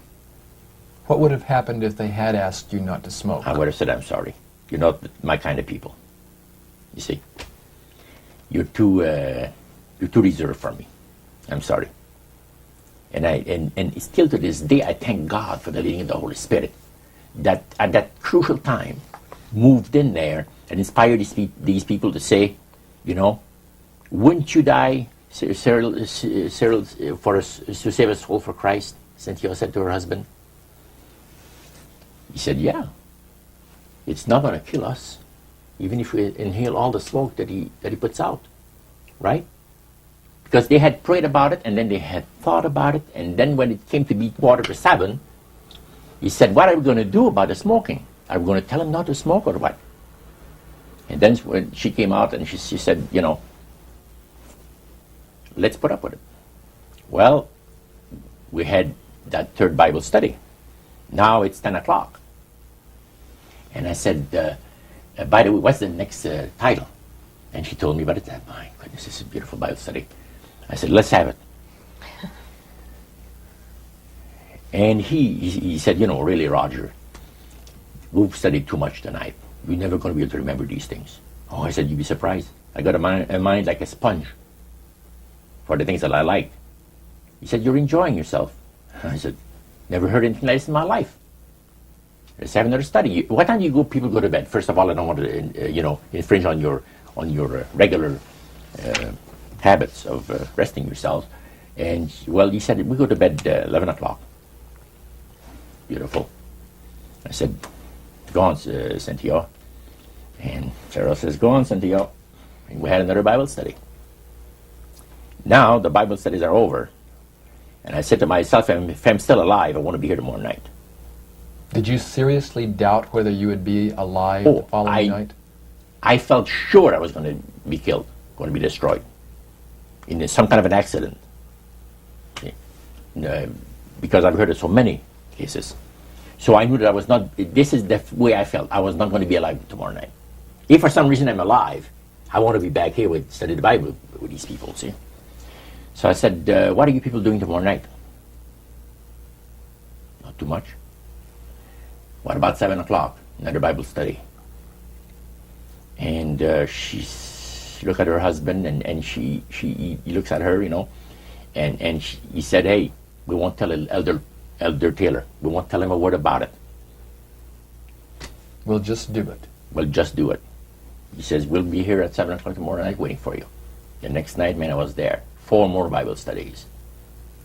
What would have happened if they had asked you not to smoke?
I would have said, I'm sorry. You're not my kind of people. You see? You're too reserved for me. I'm sorry. And still to this day, I thank God for the leading of the Holy Spirit that at that crucial time moved in there and inspired these people to say, wouldn't you die, Cyril, for us to save a soul for Christ? Cynthia said to her husband. He said, yeah. It's not going to kill us, even if we inhale all the smoke that he puts out, right? Because they had prayed about it, and then they had thought about it, and then when it came to be 7:15, he said, what are we going to do about the smoking? Are we going to tell him not to smoke or what? And then when she came out and she said, let's put up with it. Well, we had that 3rd Bible study. Now it's 10 o'clock. And I said, by the way, what's the next title? And she told me about it. My goodness, this is a beautiful Bible study. I said, let's have it. And he said, really, Roger, we've studied too much tonight. We're never going to be able to remember these things. Oh, I said, you'd be surprised. I got a mind like a sponge for the things that I like. He said, you're enjoying yourself. I said, never heard anything like this in my life. Let's have another study. What time do people go to bed? First of all, I don't want to, infringe on your on your regular habits of resting yourselves. And, well, he said, we go to bed 11 o'clock. Beautiful. I said, go on, Cynthia. And Cheryl says, go on, Cynthia. And we had another Bible study. Now the Bible studies are over. And I said to myself, if I'm still alive, I want to be here tomorrow night.
Did you seriously doubt whether you would be alive the following night?
I felt sure I was going to be killed, going to be destroyed in some kind of an accident. Because I've heard of so many cases. So I knew that I was not, this is the way I felt. I was not going to be alive tomorrow night. If for some reason I'm alive, I want to be back here with study the Bible with these people, see. So I said, what are you people doing tomorrow night? Not too much. What about 7 o'clock? Another Bible study. And she looked at her husband, and he looks at her, you know, and he said, hey, we won't tell Elder Taylor. We won't tell him a word about it.
We'll just do it.
We'll just do it. He says, we'll be here at 7 o'clock tomorrow night waiting for you. The next night, man, I was there. 4 more Bible studies.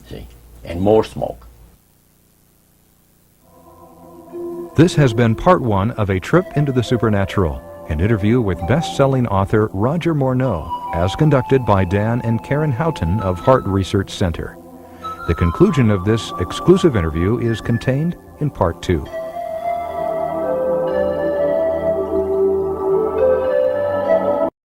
See? And more smoke.
This has been part 1 of A Trip into the Supernatural, an interview with best-selling author Roger Morneau, as conducted by Dan and Karen Houghton of Heart Research Center. The conclusion of this exclusive interview is contained in part 2.